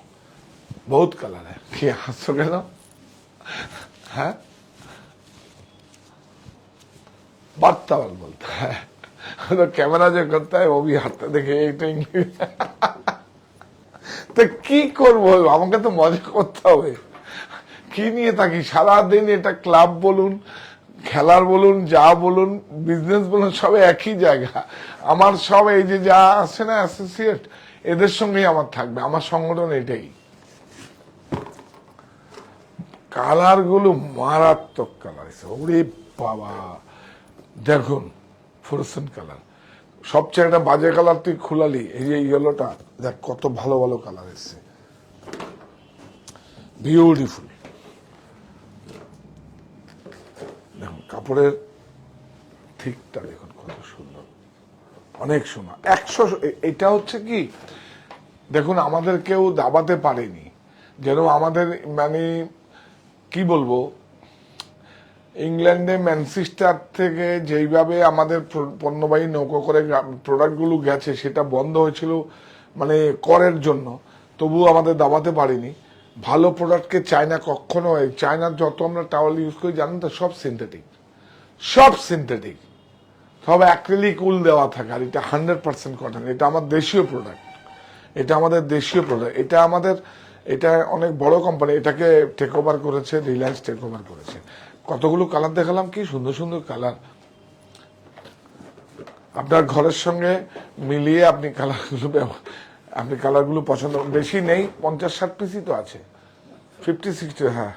বহুত কালার है। কি হাসছো কেন? হ্যাঁ, বার্তাওয়াল বলতে है, तो कैमरा जो करता है वो भी हाथ দেখে এইটা ইংলিশ। তো কি করবো, আমাকে তো মজা করতে হবে। কি নিয়ে থাকি সারাদিন, এটা ক্লাব বলুন, খেলার বলুন, যা বলুন, বিজনেস বলুন, সব একই জায়গা। আমার সব এই যে যা আছে না অ্যাসোসিয়েট, এদের সঙ্গেই আমার থাকবে, আমার সংগঠন এটাই। কালার গুলো মারাত্মক কালার এসে, ওরে বাবা, দেখুন ফ্লোরোসেন্ট কালার। সবচেয়ে একটা বাজে কালার তুই খুলালি, এই যে ইয়েলোটা, দেখ কত ভালো ভালো কালার এসছে, বিউটিফুল। দেখুন কাপড়ের ঠিকটা দেখুন কত সুন্দর, অনেক সুন্দর। 100, এটা হচ্ছে কি, দেখুন আমাদের কেউ দাবাতে পারেনি, যেন আমাদের মানে কি বলবো, ইংল্যান্ডে ম্যানচেস্টার থেকে যেইভাবে আমাদের পণ্যবাহী নৌকো করে প্রোডাক্টগুলো গেছে, সেটা বন্ধ হয়েছিল মানে করের জন্য, তবুও আমাদের দাবাতে পারিনি। ভালো প্রোডাক্টকে চায়না কখনো, চায়নার যত আমরা টাওয়াল ইউজ করি জানেন তো, সব সিনথেটিক, সব সিনথেটিক, সব অ্যাক্রিলিক উল দেওয়া থাকে। আর এটা 100% কটন, এটা আমার দেশীয় প্রোডাক্ট, এটা আমাদের দেশীয় প্রোডাক্ট। এটা আমাদের, এটা অনেক বড় কোম্পানি, এটাকে টেক ওভার করেছে, রিলায়েন্স টেক ওভার করেছে। কতগুলো কালার দেখালাম, কি সুন্দর সুন্দর কালার। আপনার ঘরের সঙ্গে মিলিয়ে আপনি কালারগুলো পছন্দ, বেশি নেই, 50-60 পিসই তো আছে, 50-60। হ্যাঁ,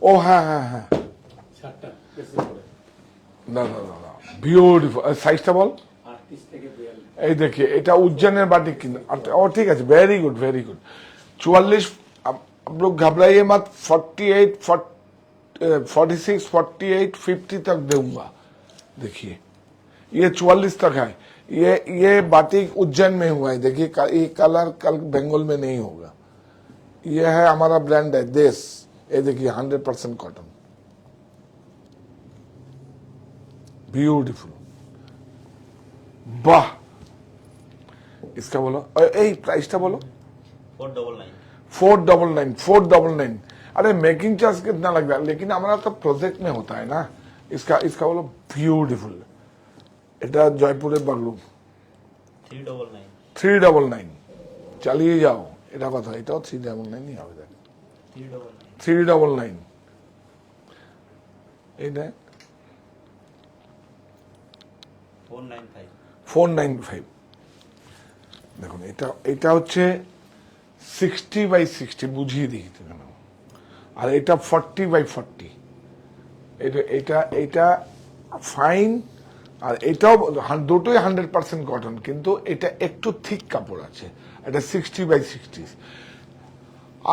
ও হ্যাঁ হ্যাঁ হ্যাঁ, না না না না, বিউটিফুল। সাইজটা বল। এই দেখিए, এটা উজ্জैনের বাটিক কিন্তু, ও ঠিক আছে, वेरी गुड वेरी गुड। 44, आप लोग घबराइए मत, 48, 46, 48, 50 तक दूंगा। देखिए ये 44 तक है, ये बाटिक उज्जैन में हुआ है। देखिए ये कलर कल बंगाल में नहीं होगा, ये है हमारा ब्रांड है देश। ये देखिए 100% कॉटन, ब्यूटीफुल, वाह। इसका बोलो, এই प्राइसটা बोलो। 499। 499। अरे मेकिंग चार्ज कितना लग रहा है, लेकिन हमारा तो प्रोजेक्ट में होता है ना। इसका बोलो, ब्यूटीफुल। এটা জয়পুরের বাগলু, 399। 399। চালিয়ে যাও, এটা কথা, এটাও 399 হবে। দেখ 399। 399, এইটা 495। 495। দেখুন এটা হচ্ছে 60/60, বুঝিয়ে দিই কেন। আর এটা 40/40, এটা ফাইন। আর এটাও দুটোই 100% কটন, কিন্তু এটা একটু থিক কাপড় আছে, এটা 60/60।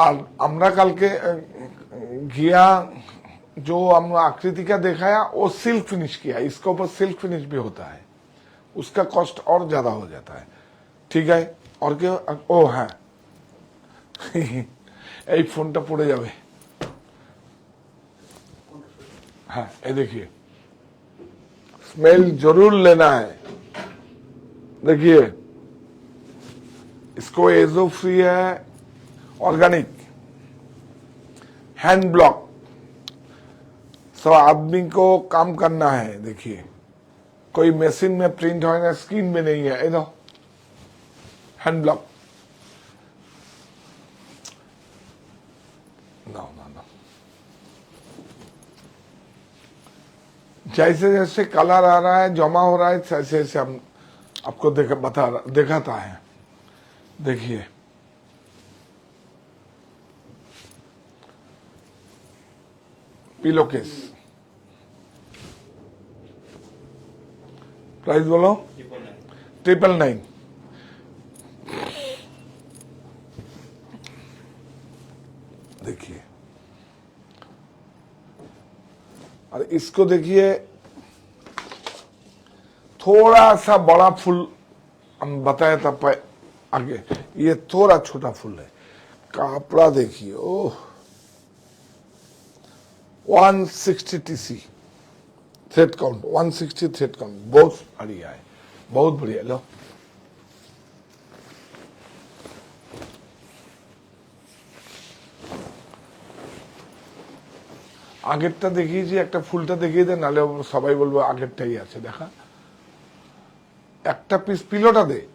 আর আমরা কালকে গিয়া जो हमने आकृति का दिखाया वो सिल्क फिनिश किया है, इसके ऊपर सिल्क फिनिश भी होता है, उसका कॉस्ट और ज्यादा हो जाता है। ठीक है, और क्या? ओ হ্যাঁ এই ফোনটা পড়ে যাবে। हाँ ये देखिए, स्मेल जरूर लेना है। देखिए इसको एजो फ्री है, ऑर्गेनिक, हैंड ब्लॉक, सब आदमी को काम करना है। देखिए कोई मशीन में प्रिंट होना, स्क्रीन में नहीं है, ये hand block. No no no, जैसे जैसे कलर आ रहा है, जमा हो रहा है, ऐसे ऐसे हम आपको दिखाता है। देखिए पिलो केस, प्राइस बोलो। 999। देखिए, और इसको देखिए, थोड़ा सा बड़ा फूल हम बताया था आगे, ये थोड़ा छोटा फूल है। कपड़ा देखिए, ओह 160 TC thread count, 160 thread count, बहुत बढ़िया है, बहुत बढ़िया। लो আগেরটা দেখিয়েছি, একটা ফুলটা দেখিয়ে দে, নালে সবাই বলবো আগেরটাই আছে। দেখা, একটা पीस पिलोटा दे।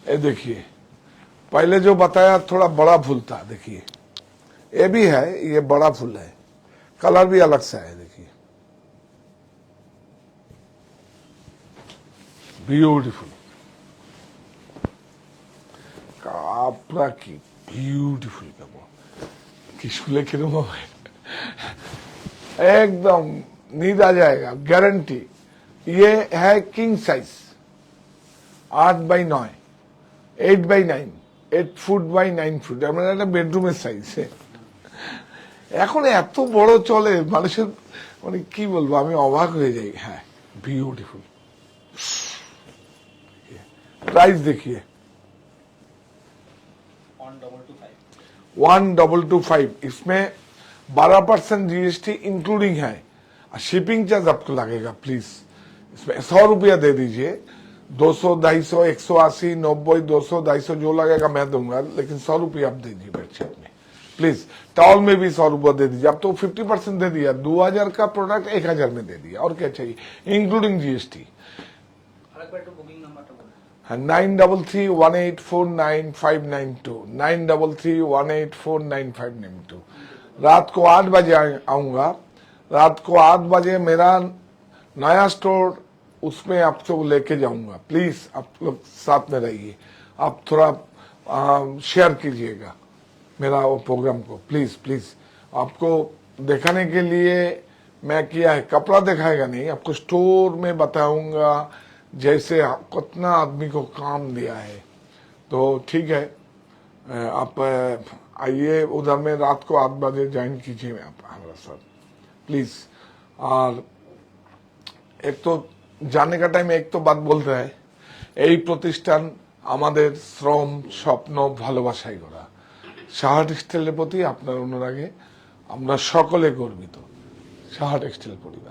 ये देखिए, पहले जो बताया थोड़ा बड़ा फूल था, देखिए ये भी है, ये बड़ा फूल है, कलर भी अलग सा है। देखिए ब्यूटीफुल, कापड़ा की ब्यूटीफुल कपड़ा की शुले किरम एकदम नींद आ जाएगा, गारंटी। ये है किंग साइज, 8x9, 8x9, 8 ফুট বাই 9 ফুট, আমরা একটা বেডরুমের সাইজ। এখন এত বড় চলে মানুষের, মানে কি বলবো, আমি অবাক হয়ে যাই। হ্যাঁ ब्यूटीफुल। प्राइस देखिए 1225, इसमें 12% GST इंक्लूडिंग है, और शिपिंग चार्ज आपको लगेगा। प्लीज इसमें 100 रुपया दे दीजिए, 200, 250, 180, 90, 200, 250 जो लगेगा मैं दूंगा, लेकिन 100 रुपया आप दे दीजिए बेडशीट में प्लीज। टॉल में भी 100 रुपया दे दीजिए, अब तो 50% दे दिया, 2000 का प्रोडक्ट 1000 में दे दिया, और क्या चाहिए, इंक्लूडिंग GST। আরেকবার একটু বুকিং নাম্বারটা বলুন। 9331849592, 9331849592। रात को 8 बजे आऊंगा, रात को 8 बजे मेरा नया स्टोर, उसमें आपको लेके जाऊंगा। प्लीज आप लोग साथ में रहिए, आप थोड़ा शेयर कीजिएगा मेरा वो प्रोग्राम को, प्लीज प्लीज। आपको दिखाने के लिए मैं किया है, कपड़ा दिखाएगा नहीं, आपको स्टोर में बताऊंगा जैसे कितना आदमी को काम दिया है। तो ठीक है, आप आइए उधर में, रात को 8 बजे ज्वाइन कीजिए आप हमारा साथ प्लीज। और एक तो जाने का टाइम एक तो बात बोलते हैं, এই প্রতিষ্ঠান আমাদের শ্রম, স্বপ্ন, ভালোবাসায় গড়া। সাহা টেক্সটাইলের প্রতি আপনার অনুরাগে আমরা সকলে গর্বিত। সাহা টেক্সটাইল পরিবার।